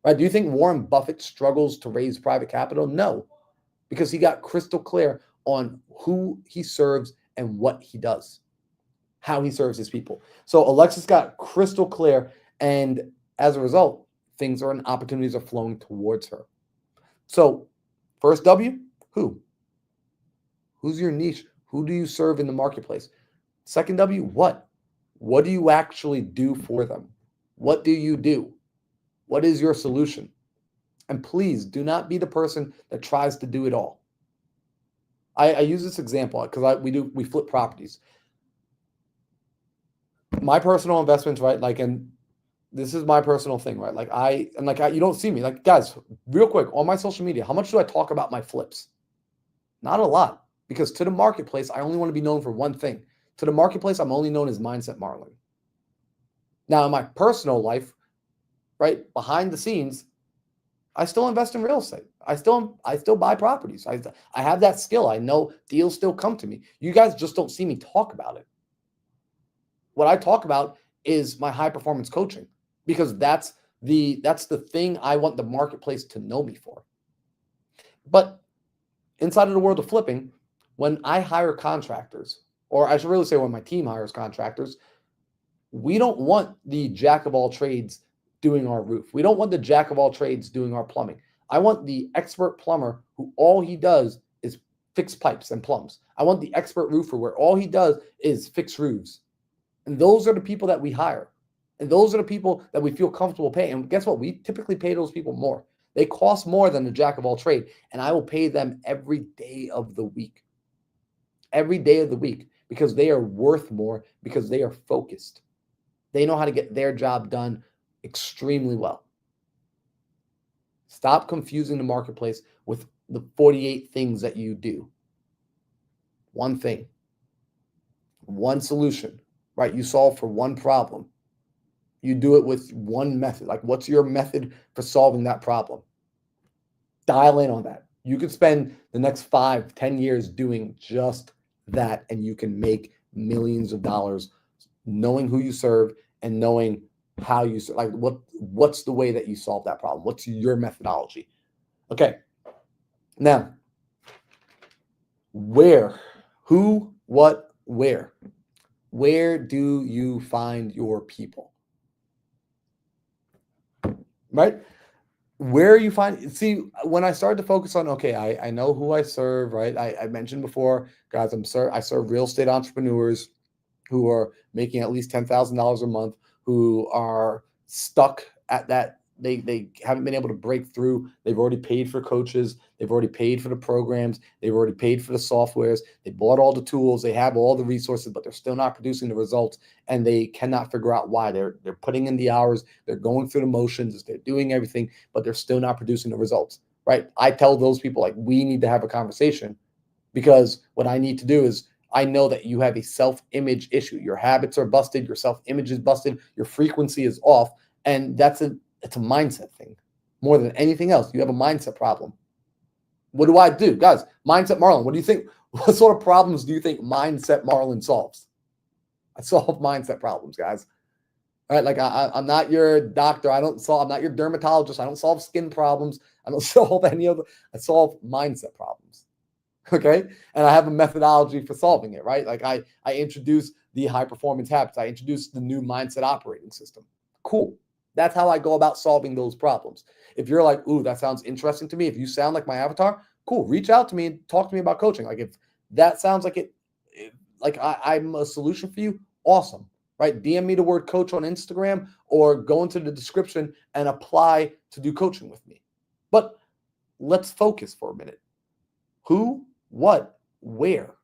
Right? Do you think Warren Buffett struggles to raise private capital? No, because he got crystal clear on who he serves and what he does, how he serves his people. So Alexis got crystal clear, and as a result, things are and opportunities are flowing towards her. So first W, who? Who's your niche? Who do you serve in the marketplace? Second W, what? What do you actually do for them? What do you do? What is your solution? And please do not be the person that tries to do it all. I use this example because we flip properties. My personal investments, right? Like, and this is my personal thing, right? Like you don't see me. Like, guys, real quick, on my social media, how much do I talk about my flips? Not a lot, because to the marketplace, I only want to be known for one thing. To the marketplace, I'm only known as Mindset Marlin. Now, in my personal life, right, behind the scenes, I still invest in real estate. I still buy properties. I have that skill. I know deals still come to me. You guys just don't see me talk about it. What I talk about is my high performance coaching, because that's the thing I want the marketplace to know me for. But inside of the world of flipping, when I hire contractors, or I should really say when my team hires contractors, we don't want the jack of all trades doing our roof. We don't want the jack of all trades doing our plumbing. I want the expert plumber who all he does is fix pipes and plumbs. I want the expert roofer where all he does is fix roofs. And those are the people that we hire. And those are the people that we feel comfortable paying. And guess what? We typically pay those people more. They cost more than the jack of all trade. And I will pay them every day of the week. Every day of the week, because they are worth more, because they are focused. They know how to get their job done extremely well. Stop confusing the marketplace with the 48 things that you do. One thing, one solution, right? You solve for one problem. You do it with one method. Like, what's your method for solving that problem? Dial in on that. You could spend the next 5-10 years doing just that, and you can make millions of dollars knowing who you serve and knowing how you, like, what's the way that you solve that problem? What's your methodology? Okay. Now, where, who, what, where? Where do you find your people? Right? Where you find, see, when I started to focus on, okay, I know who I serve, right? I mentioned before, guys, I serve real estate entrepreneurs who are making at least $10,000 a month, who are stuck at that. They haven't been able to break through. They've already paid for coaches. They've already paid for the programs. They've already paid for the softwares. They bought all the tools. They have all the resources, but they're still not producing the results, and they cannot figure out why. They're putting in the hours. They're going through the motions. They're doing everything, but they're still not producing the results, right? I tell those people, like, we need to have a conversation, because what I need to do is, I know that you have a self-image issue. Your habits are busted. Your self-image is busted. Your frequency is off. And that's It's a mindset thing. More than anything else, you have a mindset problem. What do I do? Guys, Mindset Marlon, what do you think? What sort of problems do you think Mindset Marlon solves? I solve mindset problems, guys. All right, like I'm not your doctor. I'm not your dermatologist. I don't solve skin problems. I don't solve any of I solve mindset problems. Okay. And I have a methodology for solving it, right? Like I introduce the high performance habits. I introduce the new mindset operating system. Cool. That's how I go about solving those problems. If you're like, ooh, that sounds interesting to me. If you sound like my avatar, cool. Reach out to me and talk to me about coaching. Like if that sounds like I'm a solution for you, awesome. Right? DM me the word coach on Instagram or go into the description and apply to do coaching with me. But let's focus for a minute. Who, what, where?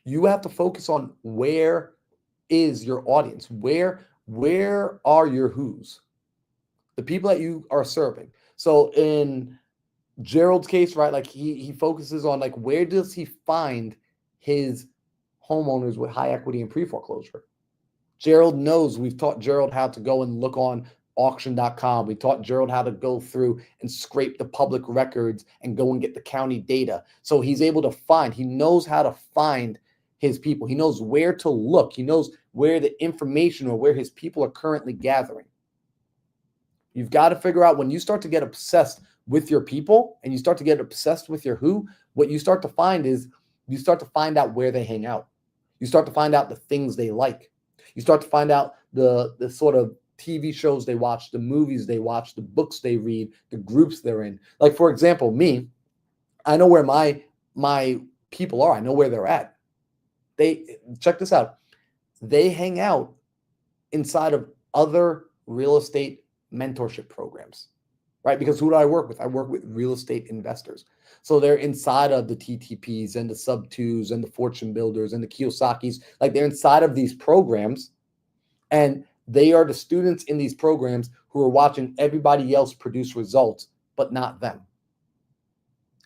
You have to focus on where is your audience? Where are your who's? The people that you are serving. So in Gerald's case, right, like he focuses on like where does he find his homeowners with high equity and pre-foreclosure? Gerald knows. We've taught Gerald how to go and look on auction.com. We taught Gerald how to go through and scrape the public records and go and get the county data. So he's able to he knows how to find his people. He knows where to look. He knows where the information or where his people are currently gathering. You've got to figure out when you start to get obsessed with your people and you start to get obsessed with your who, what you start to find is you start to find out where they hang out. You start to find out the things they like. You start to find out the sort of TV shows they watch, the movies they watch, the books they read, the groups they're in. Like, for example, me, I know where my people are. I know where they're at. Check this out. They hang out inside of other real estate mentorship programs, right? Because who do I work with? I work with real estate investors. So they're inside of the TTPs and the sub-2s and the fortune builders and the Kiyosakis. Like they're inside of these programs and they are the students in these programs who are watching everybody else produce results, but not them.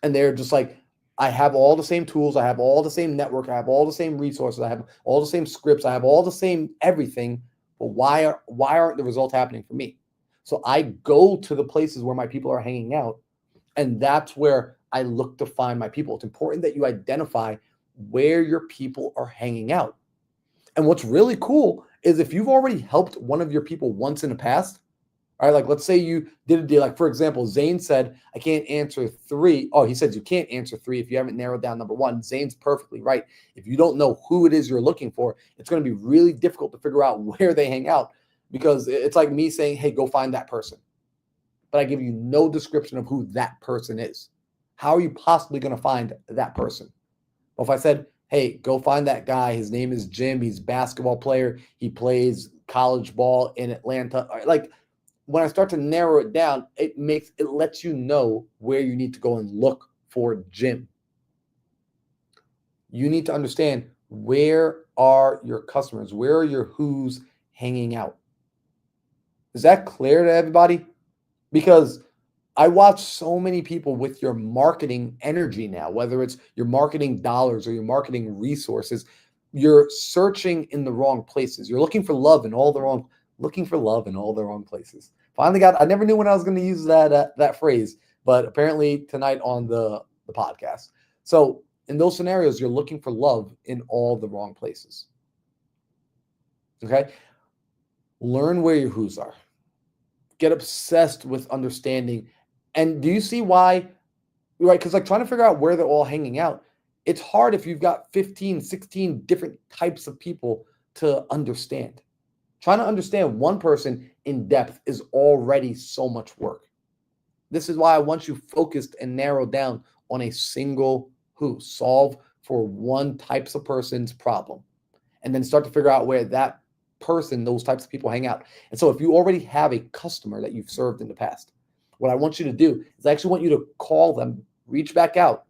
And they're just like, I have all the same tools. I have all the same network. I have all the same resources. I have all the same scripts. I have all the same everything. But why aren't the results happening for me? So I go to the places where my people are hanging out. And that's where I look to find my people. It's important that you identify where your people are hanging out. And what's really cool is if you've already helped one of your people once in the past, all right, like let's say you did a deal. Like, for example, Zane said, I can't answer 3. Oh, he says you can't answer 3 if you haven't narrowed down number 1. Zane's perfectly right. If you don't know who it is you're looking for, it's going to be really difficult to figure out where they hang out because it's like me saying, hey, go find that person. But I give you no description of who that person is. How are you possibly going to find that person? Well, if I said, hey, go find that guy. His name is Jim. He's a basketball player. He plays college ball in Atlanta. Like when I start to narrow it down, it lets you know where you need to go and look for Jim. You need to understand where are your customers? Where are your who's hanging out? Is that clear to everybody? Because I watch so many people with your marketing energy now, whether it's your marketing dollars or your marketing resources, you're searching in the wrong places. You're looking for love in all the wrong places. I never knew when I was going to use that phrase, but apparently tonight on the podcast. So in those scenarios, you're looking for love in all the wrong places. Okay. Learn where your who's are. Get obsessed with understanding. And do you see why? Right? Because like trying to figure out where they're all hanging out, it's hard if you've got 15, 16 different types of people to understand. Trying to understand one person in depth is already so much work. This is why I want you focused and narrowed down on a single who. Solve for one type of person's problem. And then start to figure out where that person, those types of people hang out. And so if you already have a customer that you've served in the past, what I want you to do is I actually want you to call them, reach back out,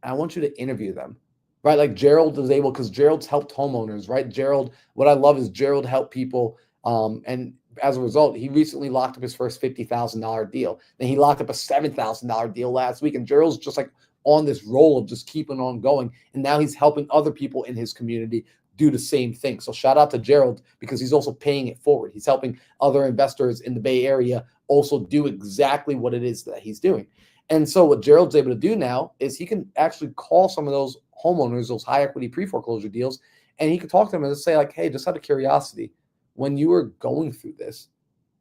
and I want you to interview them, right? Like Gerald is able, because Gerald's helped homeowners, right? Gerald, what I love is Gerald helped people. And as a result, he recently locked up his first $50,000 deal. Then he locked up a $7,000 deal last week. And Gerald's just like on this roll of just keeping on going. And now he's helping other people in his community do the same thing. So shout out to Gerald, because he's also paying it forward. He's helping other investors in the Bay Area also do exactly what it is that he's doing. And so what Gerald's able to do now is he can actually call some of those homeowners, those high equity pre-foreclosure deals, and he can talk to them and say like, hey, just out of curiosity, when you were going through this,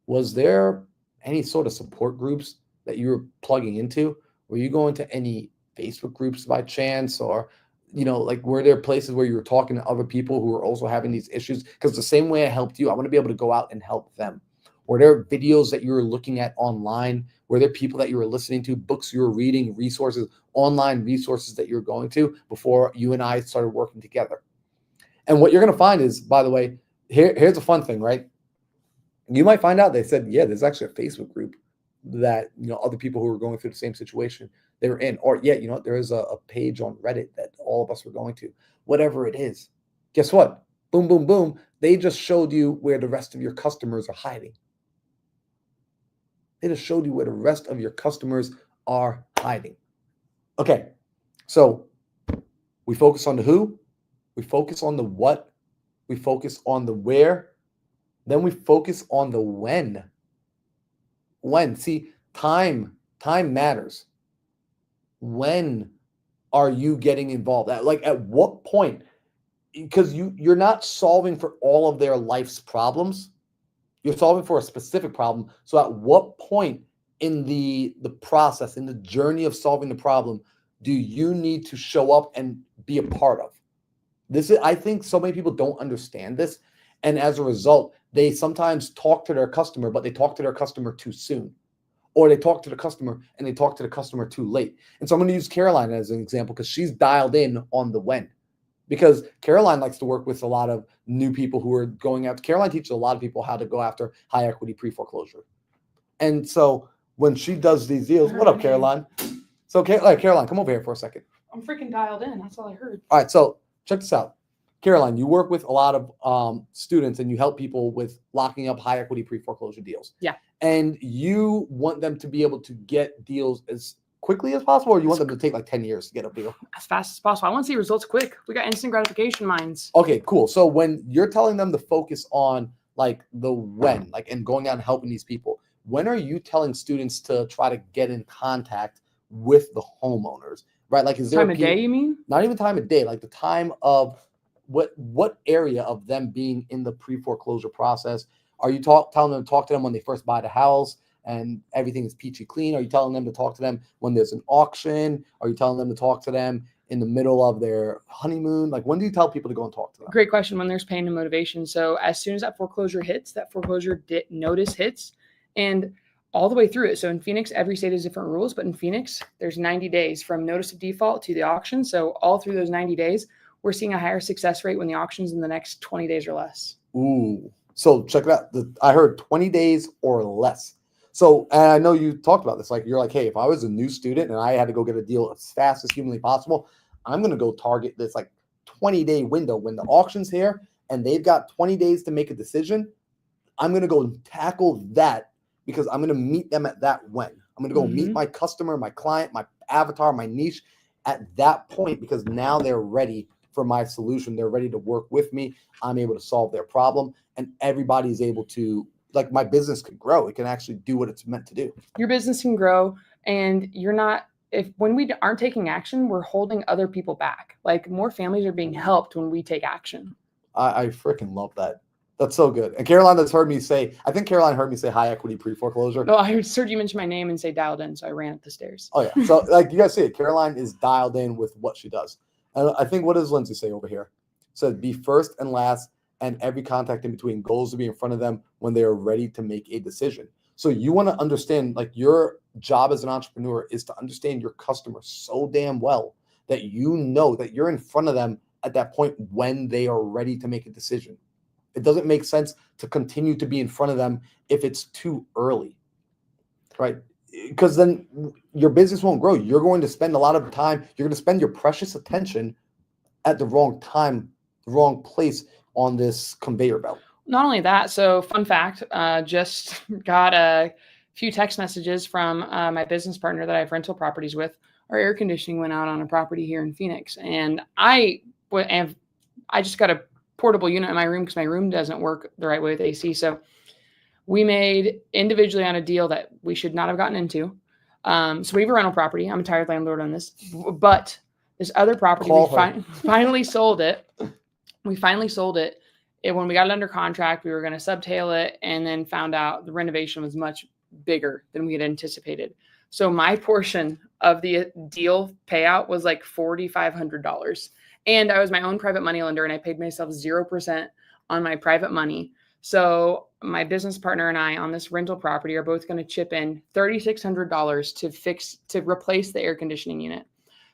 was there any sort of support groups that you were plugging into? Were you going to any Facebook groups by chance? Or, like, were there places where you were talking to other people who were also having these issues? Because the same way I helped you, I want to be able to go out and help them. Were there videos that you were looking at online? Were there people that you were listening to, books you were reading, resources, online resources that you're going to before you and I started working together? And what you're going to find is, by the way, here's a fun thing, right? You might find out they said, yeah, there's actually a Facebook group that, other people who were going through the same situation, they were in. Or, yeah, there is a page on Reddit that all of us were going to. Whatever it is. Guess what? Boom, boom, boom. They just showed you where the rest of your customers are hiding. They just showed you where the rest of your customers are hiding. Okay, so we focus on the who, we focus on the what, we focus on the where, then we focus on the when. When? See, time matters. When are you getting involved? At what point? Because you're not solving for all of their life's problems. You're solving for a specific problem. So at what point in the process, in the journey of solving the problem, do you need to show up and be a part of? I think so many people don't understand this. And as a result, they sometimes talk to their customer, but they talk to their customer too soon. Or they talk to the customer and they talk to the customer too late. And so I'm going to use Caroline as an example because she's dialed in on the when. Because Caroline likes to work with a lot of new people who are going after. Caroline teaches a lot of people how to go after high equity pre-foreclosure. And so when she does these deals, what up, Caroline? So Caroline, come over here for a second. I'm freaking dialed in. That's all I heard. All right, so check this out. Caroline, you work with a lot of students and you help people with locking up high equity pre-foreclosure deals. Yeah. And you want them to be able to get deals as quickly as possible, or you want them to take like 10 years to get a deal? As fast as possible. I want to see results quick. We got instant gratification minds. Okay, cool. So when you're telling them to focus on like the when, like, and going out and helping these people, when are you telling students to try to get in contact with the homeowners, right? Like, is there time of day, you mean? Not even time of day, like the time of what area of them being in the pre-foreclosure process? Are you telling them to talk to them when they first buy the house and everything is peachy clean? Are you telling them to talk to them when there's an auction? Are you telling them to talk to them in the middle of their honeymoon? Like, when do you tell people to go and talk to them? Great question. When there's pain and motivation. So as soon as that foreclosure hits, that foreclosure notice hits, and all the way through it. So in Phoenix, every state has different rules, but in Phoenix, there's 90 days from notice of default to the auction. So all through those 90 days, we're seeing a higher success rate when the auction's in the next 20 days or less. Ooh. So check it out. I heard 20 days or less. So, and I know you talked about this. Like, you're like, hey, if I was a new student and I had to go get a deal as fast as humanly possible, I'm going to go target this like 20-day window when the auction's here and they've got 20 days to make a decision. I'm going to go tackle that because I'm going to meet them at that when. I'm going to go meet my customer, my client, my avatar, my niche at that point, because now they're ready for my solution. They're ready to work with me. I'm able to solve their problem, and everybody's able to, like, my business can grow. It can actually do what it's meant to do. Your business can grow, and when we aren't taking action, we're holding other people back. Like, more families are being helped when we take action. I freaking love that. That's so good. And Caroline has heard me say, I think Caroline heard me say high equity pre-foreclosure. No, I heard you mention my name and say dialed in, so I ran up the stairs. Oh yeah. So like, you guys see it. Caroline is dialed in with what she does. And I think, what does Lindsay say over here? Said, be first and last, and every contact in between. Goals to be in front of them when they are ready to make a decision. So you want to understand, like, your job as an entrepreneur is to understand your customer so damn well that you know that you're in front of them at that point when they are ready to make a decision. It doesn't make sense to continue to be in front of them if it's too early, right? Because then your business won't grow. You're going to spend a lot of time. You're going to spend your precious attention at the wrong time, the wrong place on this conveyor belt. Not only that, so fun fact, just got a few text messages from my business partner that I have rental properties with. Our air conditioning went out on a property here in Phoenix, and I just got a portable unit in my room because my room doesn't work the right way with AC. So we made individually on a deal that we should not have gotten into. So we have a rental property. I'm a tired landlord on this, but this other property, finally sold it. We finally sold it. When we got it under contract, we were going to subtail it and then found out the renovation was much bigger than we had anticipated. So my portion of the deal payout was like $4,500. And I was my own private money lender and I paid myself 0% on my private money. So my business partner and I on this rental property are both going to chip in $3,600 to replace the air conditioning unit.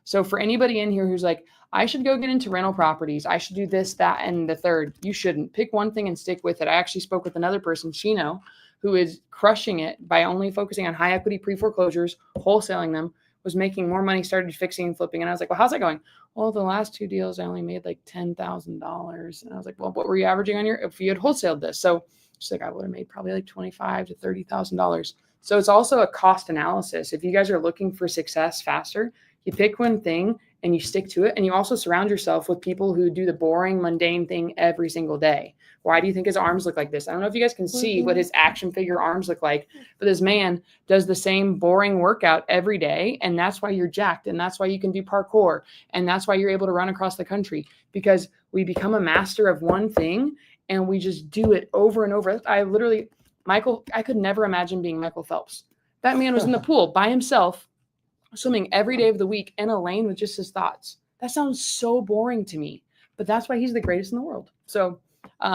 So for anybody in here who's like, I should go get into rental properties, I should do this, that, and the third, you shouldn't. Pick one thing and stick with it. I actually spoke with another person, Chino, who is crushing it by only focusing on high equity pre-foreclosures, wholesaling them, was making more money, started fixing and flipping. And I was like, well, how's that going? Well, the last 2 deals, I only made like $10,000. And I was like, well, what were you averaging on if you had wholesaled this? So she's like, I would have made probably like $25,000 to $30,000. So it's also a cost analysis. If you guys are looking for success faster, you pick one thing and you stick to it. And you also surround yourself with people who do the boring, mundane thing every single day. Why do you think his arms look like this? I don't know if you guys can see what his action figure arms look like, but this man does the same boring workout every day. And that's why you're jacked. And that's why you can do parkour. And that's why you're able to run across the country, because we become a master of one thing and we just do it over and over. I could never imagine being Michael Phelps. That man was in the pool by himself, swimming every day of the week in a lane with just his thoughts. That sounds so boring to me, but that's why he's the greatest in the world. So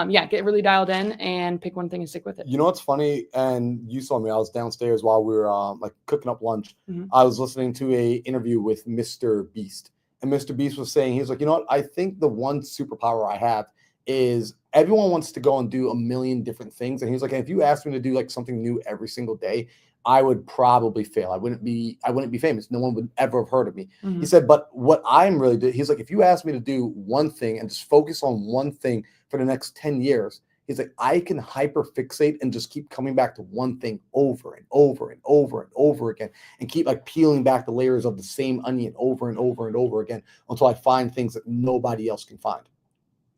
get really dialed in and pick one thing and stick with it. You know what's funny? And you saw me. I was downstairs while we were cooking up lunch. Mm-hmm. I was listening to a interview with Mr. Beast. And Mr. Beast was saying, he's like, you know what? I think the one superpower I have is everyone wants to go and do a million different things. And he's like, if you asked me to do like something new every single day, I would probably fail. I wouldn't be famous. No one would ever have heard of me. Mm-hmm. He said, but what I'm really doing, he's like, if you ask me to do one thing and just focus on one thing for the next 10 years, he's like, I can hyper fixate and just keep coming back to one thing over and over and over and over again and keep like peeling back the layers of the same onion over and over and over again until I find things that nobody else can find.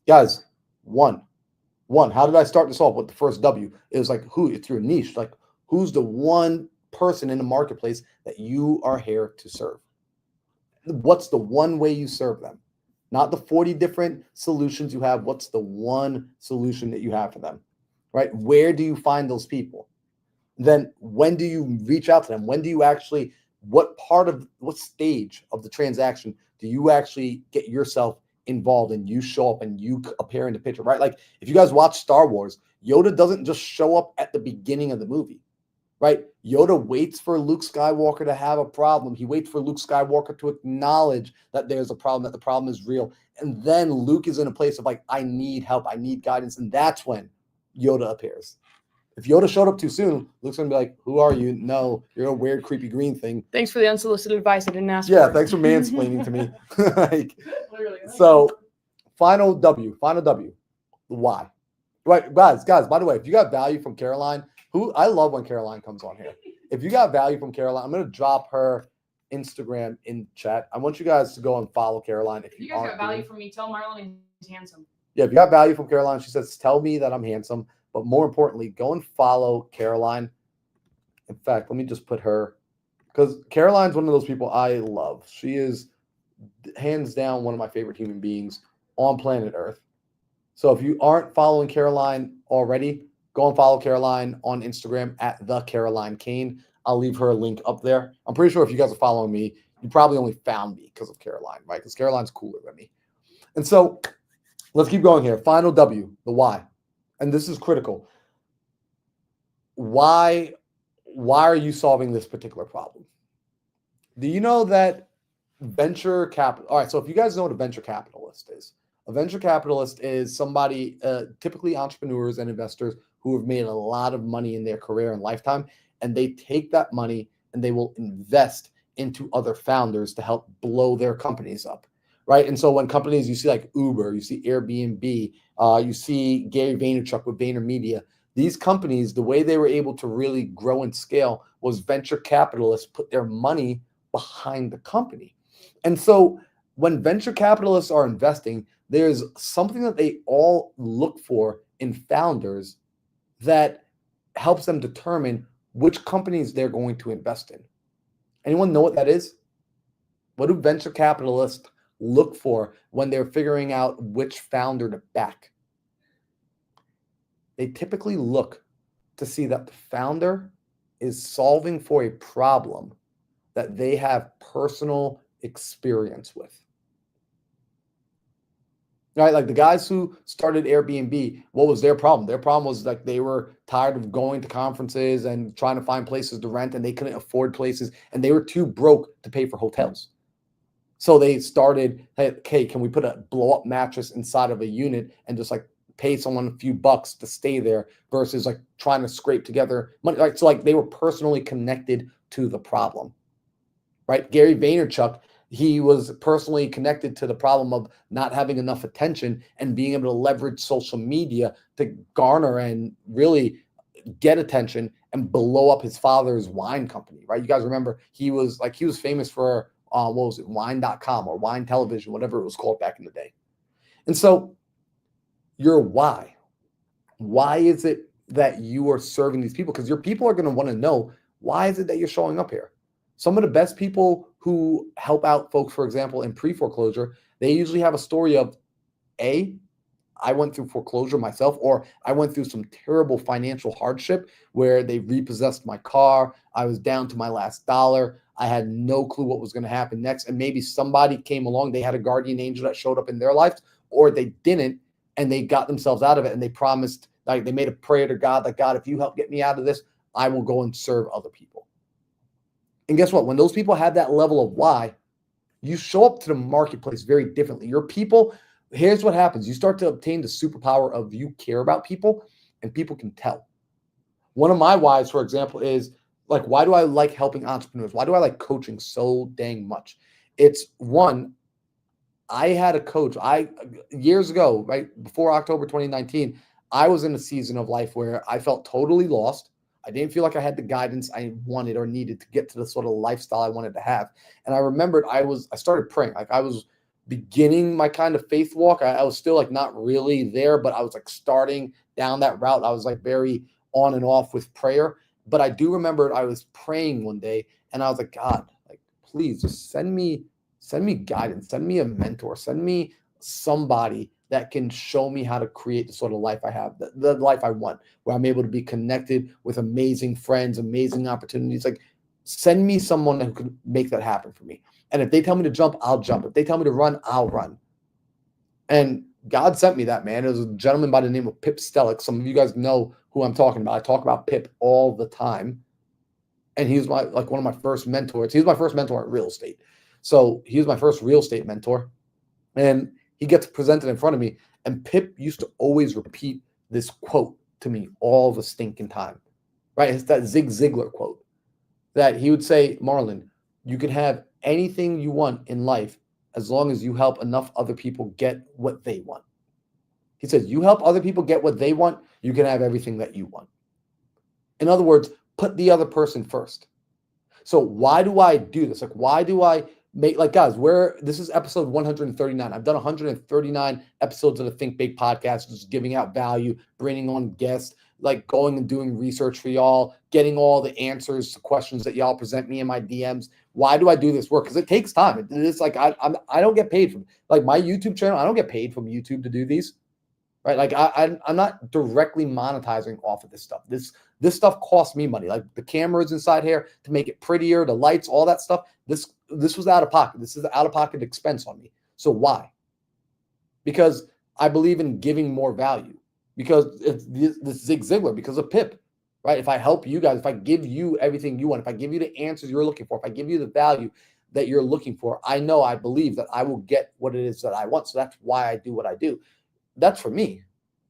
Guys, one. How did I start this off with the first W? It was like, it's your niche. Like, who's the one person in the marketplace that you are here to serve? What's the one way you serve them? Not the 40 different solutions you have. What's the one solution that you have for them, right? Where do you find those people? Then when do you reach out to them? When do you actually, what stage of the transaction do you actually get yourself involved and you show up and you appear in the picture, right? Like if you guys watch Star Wars, Yoda doesn't just show up at the beginning of the movie. Right? Yoda waits for Luke Skywalker to have a problem. He waits for Luke Skywalker to acknowledge that there's a problem, that the problem is real. And then Luke is in a place of like, I need help. I need guidance. And that's when Yoda appears. If Yoda showed up too soon, Luke's going to be like, who are you? No, you're a weird, creepy green thing. Thanks for the unsolicited advice I didn't ask for. Yeah, thanks for mansplaining to me. So, final W, the why. Right, guys, by the way, if you got value from Caroline, I love when Caroline comes on here. If you got value from Caroline, I'm going to drop her Instagram in chat. I want you guys to go and follow Caroline. If you guys got value from me, tell Marlon he's handsome. Yeah, if you got value from Caroline, she says, tell me that I'm handsome. But more importantly, go and follow Caroline. In fact, let me just put her, because Caroline's one of those people I love. She is hands down one of my favorite human beings on planet Earth. So if you aren't following Caroline already, go and follow Caroline on Instagram at @TheCarolineCane. I'll leave her link up there. I'm pretty sure if you guys are following me, you probably only found me because of Caroline, right? Because Caroline's cooler than me. And so let's keep going here. Final W, the why. And this is critical. Why are you solving this particular problem? Do you know that venture capital? All right, so if you guys know what a venture capitalist is, a venture capitalist is somebody, typically entrepreneurs and investors who have made a lot of money in their career and lifetime, and they take that money and they will invest into other founders to help blow their companies up, right? And so when companies, you see like Uber, you see Airbnb, you see Gary Vaynerchuk with VaynerMedia, these companies, the way they were able to really grow and scale was venture capitalists put their money behind the company. And so when venture capitalists are investing, there's something that they all look for in founders that helps them determine which companies they're going to invest in. Anyone know what that is? What do venture capitalists look for when they're figuring out which founder to back? They typically look to see that the founder is solving for a problem that they have personal experience with. Right? Like the guys who started Airbnb, what was their problem? Their problem was like they were tired of going to conferences and trying to find places to rent, and they couldn't afford places, and they were too broke to pay for hotels. So they started, hey, can we put a blow up mattress inside of a unit and just like pay someone a few bucks to stay there versus like trying to scrape together money? Like, so like they were personally connected to the problem, right? Gary Vaynerchuk, he was personally connected to the problem of not having enough attention and being able to leverage social media to garner and really get attention and blow up his father's wine company, right? You guys remember he was famous for what was it, wine.com or wine television, whatever it was called back in the day. And so your why is it that you are serving these people? Because your people are going to want to know, why is it that you're showing up here? Some of the best people who help out folks, for example, in pre-foreclosure, they usually have a story of, I went through foreclosure myself, or I went through some terrible financial hardship where they repossessed my car. I was down to my last dollar. I had no clue what was going to happen next. And maybe somebody came along, they had a guardian angel that showed up in their life, or they didn't, and they got themselves out of it. And they promised, like they made a prayer to God, like, God, if you help get me out of this, I will go and serve other people. And guess what? When those people have that level of why, you show up to the marketplace very differently. Your people, here's what happens. You start to obtain the superpower of you care about people, and people can tell. One of my whys, for example, is like, why do I like helping entrepreneurs? Why do I like coaching so dang much? It's one, I had a coach. Years ago, right before October 2019, I was in a season of life where I felt totally lost. I didn't feel like I had the guidance I wanted or needed to get to the sort of lifestyle I wanted to have. And I remembered I started praying. Like I was beginning my kind of faith walk. I was still like not really there, but I was like starting down that route. I was like very on and off with prayer. But I do remember I was praying one day and I was like, God, like, please just send me guidance, send me a mentor, send me somebody that can show me how to create the sort of life I have, the life I want, where I'm able to be connected with amazing friends, amazing opportunities. Like, send me someone who can make that happen for me. And if they tell me to jump, I'll jump. If they tell me to run, I'll run. And God sent me that, man. It was a gentleman by the name of Pip Stellick. Some of you guys know who I'm talking about. I talk about Pip all the time. And he was one of my first mentors. He was my first mentor in real estate. So he was my first real estate mentor. And he gets presented in front of me, and Pip used to always repeat this quote to me all the stinking time, right? It's that Zig Ziglar quote that he would say, Marlon, you can have anything you want in life as long as you help enough other people get what they want. He says, you help other people get what they want, you can have everything that you want. In other words, put the other person first. So why do I do this? Like, why do I guys, this is episode 139. I've done 139 episodes of the Think Big podcast, just giving out value, bringing on guests, like going and doing research for y'all, getting all the answers to questions that y'all present me in my DMs. Why do I do this work? Because it takes time. It's like I don't get paid from like my YouTube channel. I don't get paid from YouTube to do these, right? Like I'm not directly monetizing off of this stuff. This stuff costs me money. Like the cameras inside here to make it prettier, the lights, all that stuff. This was out of pocket. This is an out-of-pocket expense on me. So why? Because I believe in giving more value. Because it's this Zig Ziglar, because of Pip, right? If I help you guys, if I give you everything you want, if I give you the answers you're looking for, if I give you the value that you're looking for, I believe that I will get what it is that I want. So that's why I do what I do. That's for me.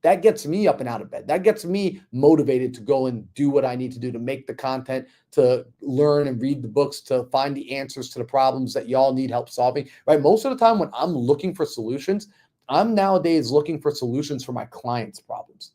That gets me up and out of bed. That gets me motivated to go and do what I need to do, to make the content, to learn and read the books, to find the answers to the problems that y'all need help solving, right? Most of the time when I'm looking for solutions, I'm nowadays looking for solutions for my clients' problems.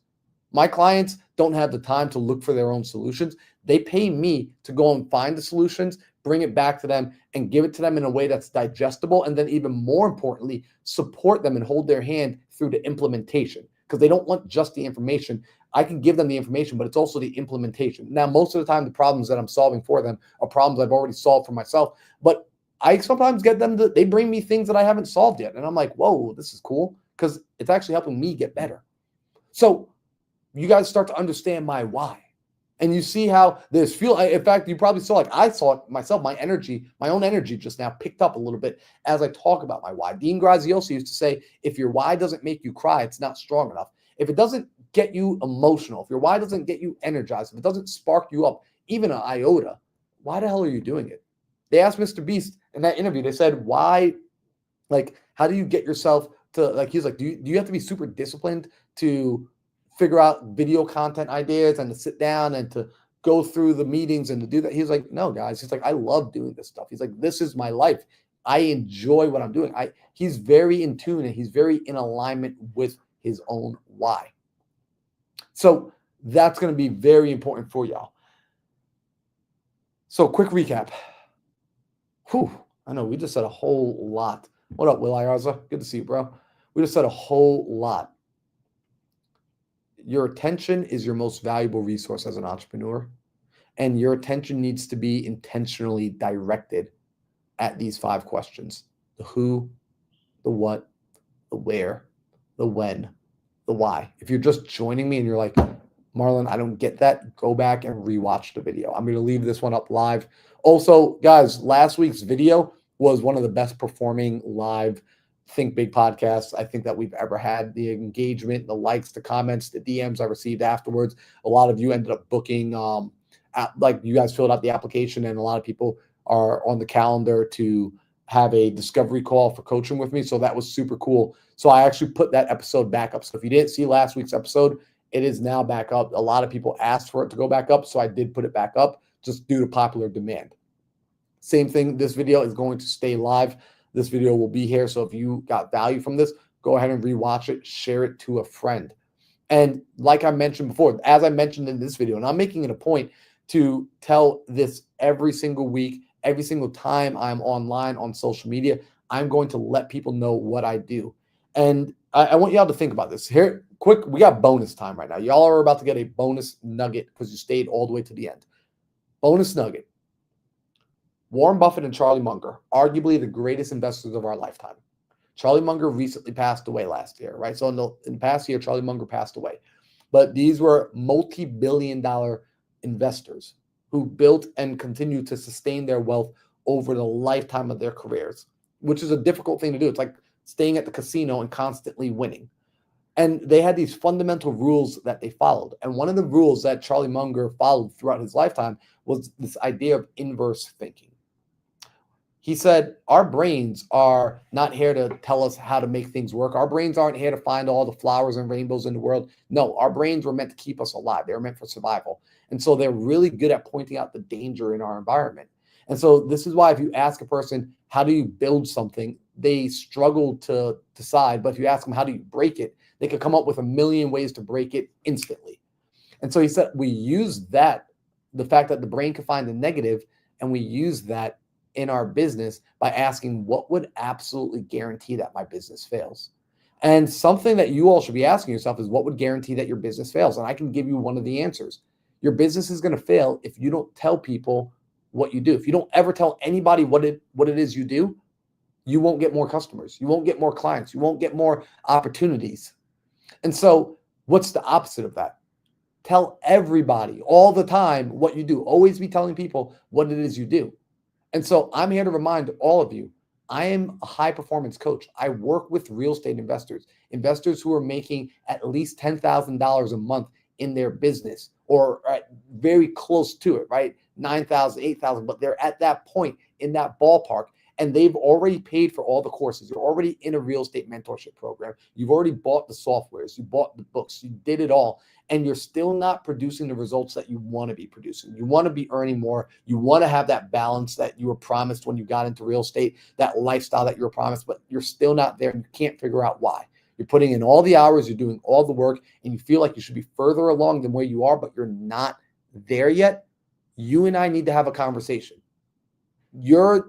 My clients don't have the time to look for their own solutions. They pay me to go and find the solutions, bring it back to them, and give it to them in a way that's digestible. And then even more importantly, support them and hold their hand through the implementation, because they don't want just the information. I can give them the information, but it's also the implementation. Now, most of the time, the problems that I'm solving for them are problems I've already solved for myself. But I sometimes get them they bring me things that I haven't solved yet. And I'm like, whoa, this is cool, because it's actually helping me get better. So you guys start to understand my why. And you see how there's fuel. In fact, you probably saw, like I saw it myself, my own energy just now picked up a little bit as I talk about my why. Dean Graziosi used to say, if your why doesn't make you cry, it's not strong enough. If it doesn't get you emotional, if your why doesn't get you energized, if it doesn't spark you up, even an iota, why the hell are you doing it? They asked Mr. Beast in that interview, they said, why, like, how do you get yourself to, like, he's like, do you have to be super disciplined to figure out video content ideas and to sit down and to go through the meetings and to do that? He's like, no, guys. He's like, I love doing this stuff. He's like, this is my life. I enjoy what I'm doing. He's very in tune and he's very in alignment with his own why. So that's going to be very important for y'all. So quick recap. Whew, I know we just said a whole lot. What up, Will Ayarza? Good to see you, bro. We just said a whole lot. Your attention is your most valuable resource as an entrepreneur, and your attention needs to be intentionally directed at these 5 questions: the who, the what, the where, the when, the why. If you're just joining me and you're like, Marlon, I don't get that, go back and rewatch the video. I'm going to leave this one up live. Also, guys, last week's video was one of the best performing live Think Big podcasts I think that we've ever had. The engagement, the likes, the comments, the DMs I received afterwards. A lot of you ended up booking, like you guys filled out the application, and a lot of people are on the calendar to have a discovery call for coaching with me. So that was super cool. So I actually put that episode back up. So if you didn't see last week's episode, it is now back up. A lot of people asked for it to go back up, so I did put it back up just due to popular demand. Same thing, this video is going to stay live. This video will be here. So if you got value from this, go ahead and rewatch it, share it to a friend. And like I mentioned before, as I mentioned in this video, and I'm making it a point to tell this every single week, every single time I'm online on social media, I'm going to let people know what I do. And I want y'all to think about this. Here, quick, we got bonus time right now. Y'all are about to get a bonus nugget because you stayed all the way to the end. Bonus nugget. Warren Buffett and Charlie Munger, arguably the greatest investors of our lifetime. Charlie Munger recently passed away last year, right? So in the past year, Charlie Munger passed away. But these were multi-billion-dollar investors who built and continue to sustain their wealth over the lifetime of their careers, which is a difficult thing to do. It's like staying at the casino and constantly winning. And they had these fundamental rules that they followed. And one of the rules that Charlie Munger followed throughout his lifetime was this idea of inverse thinking. He said, our brains are not here to tell us how to make things work. Our brains aren't here to find all the flowers and rainbows in the world. No, our brains were meant to keep us alive. They were meant for survival. And so they're really good at pointing out the danger in our environment. And so this is why if you ask a person, how do you build something? They struggle to decide. But if you ask them, how do you break it? They could come up with a million ways to break it instantly. And so he said, we use that, the fact that the brain can find the negative, and we use that in our business by asking what would absolutely guarantee that my business fails. And something that you all should be asking yourself is what would guarantee that your business fails? And I can give you one of the answers. Your business is going to fail if you don't tell people what you do. If you don't ever tell anybody what it is you do, you won't get more customers. You won't get more clients. You won't get more opportunities. And so what's the opposite of that? Tell everybody all the time what you do. Always be telling people what it is you do. And so I'm here to remind all of you, I am a high performance coach. I work with real estate investors who are making at least $10,000 a month in their business, or very close to it, right? 9,000, 8,000, but they're at that point in that ballpark. And they've already paid for all the courses. You're already in a real estate mentorship program. You've already bought the softwares. You bought the books. You did it all. And you're still not producing the results that you want to be producing. You want to be earning more. You want to have that balance that you were promised when you got into real estate, that lifestyle that you were promised, but you're still not there and you can't figure out why. You're putting in all the hours, you're doing all the work, and you feel like you should be further along than where you are, but you're not there yet. You and I need to have a conversation. You're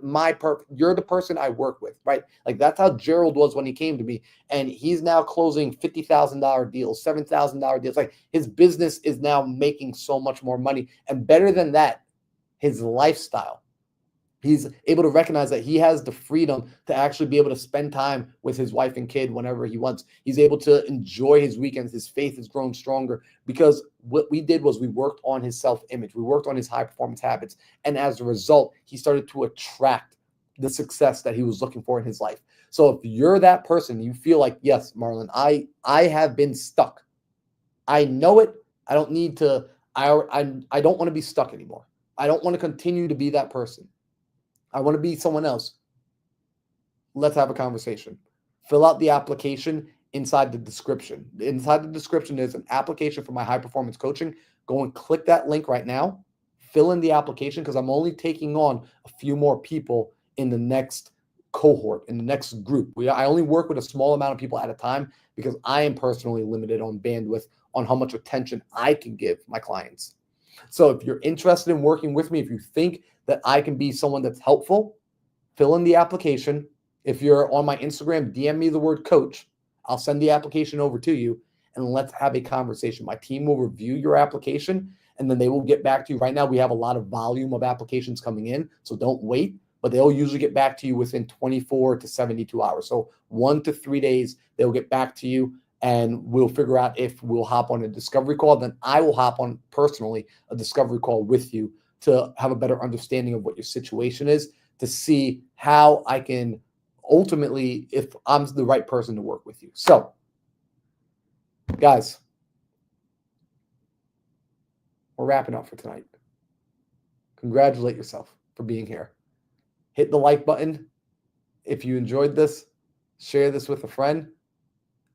you're the person I work with, right? Like that's how Gerald was when he came to me. And he's now closing $50,000 deals, $7,000 deals. Like his business is now making so much more money. And better than that, his lifestyle. He's able to recognize that he has the freedom to actually be able to spend time with his wife and kid whenever he wants. He's able to enjoy his weekends. His faith has grown stronger because what we did was we worked on his self-image. We worked on his high performance habits. And as a result, he started to attract the success that he was looking for in his life. So if you're that person, you feel like, yes, Marlon, I have been stuck. I know it. I don't need to, I don't want to be stuck anymore. I don't want to continue to be that person. I want to be someone else. Let's have a conversation. Fill out the application inside the description. Inside the description, there's an application for my high performance coaching. Go and click that link right now. Fill in the application because I'm only taking on a few more people in the next cohort, in the next group. I only work with a small amount of people at a time because I am personally limited on bandwidth on how much attention I can give my clients. So if you're interested in working with me, if you think that I can be someone that's helpful, fill in the application. If you're on my Instagram, DM me the word coach. I'll send the application over to you and let's have a conversation. My team will review your application and then they will get back to you. Right now, we have a lot of volume of applications coming in, so don't wait, but they'll usually get back to you within 24 to 72 hours. So 1 to 3 days, they'll get back to you and we'll figure out if we'll hop on a discovery call. Then I will hop on personally a discovery call with you to have a better understanding of what your situation is, to see how I can ultimately, if I'm the right person to work with you. So, guys, we're wrapping up for tonight. Congratulate yourself for being here. Hit the like button. If you enjoyed this, share this with a friend.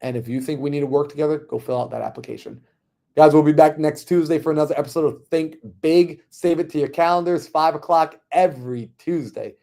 And if you think we need to work together, go fill out that application. Guys, we'll be back next Tuesday for another episode of Think Big. Save it to your calendars, 5 o'clock every Tuesday.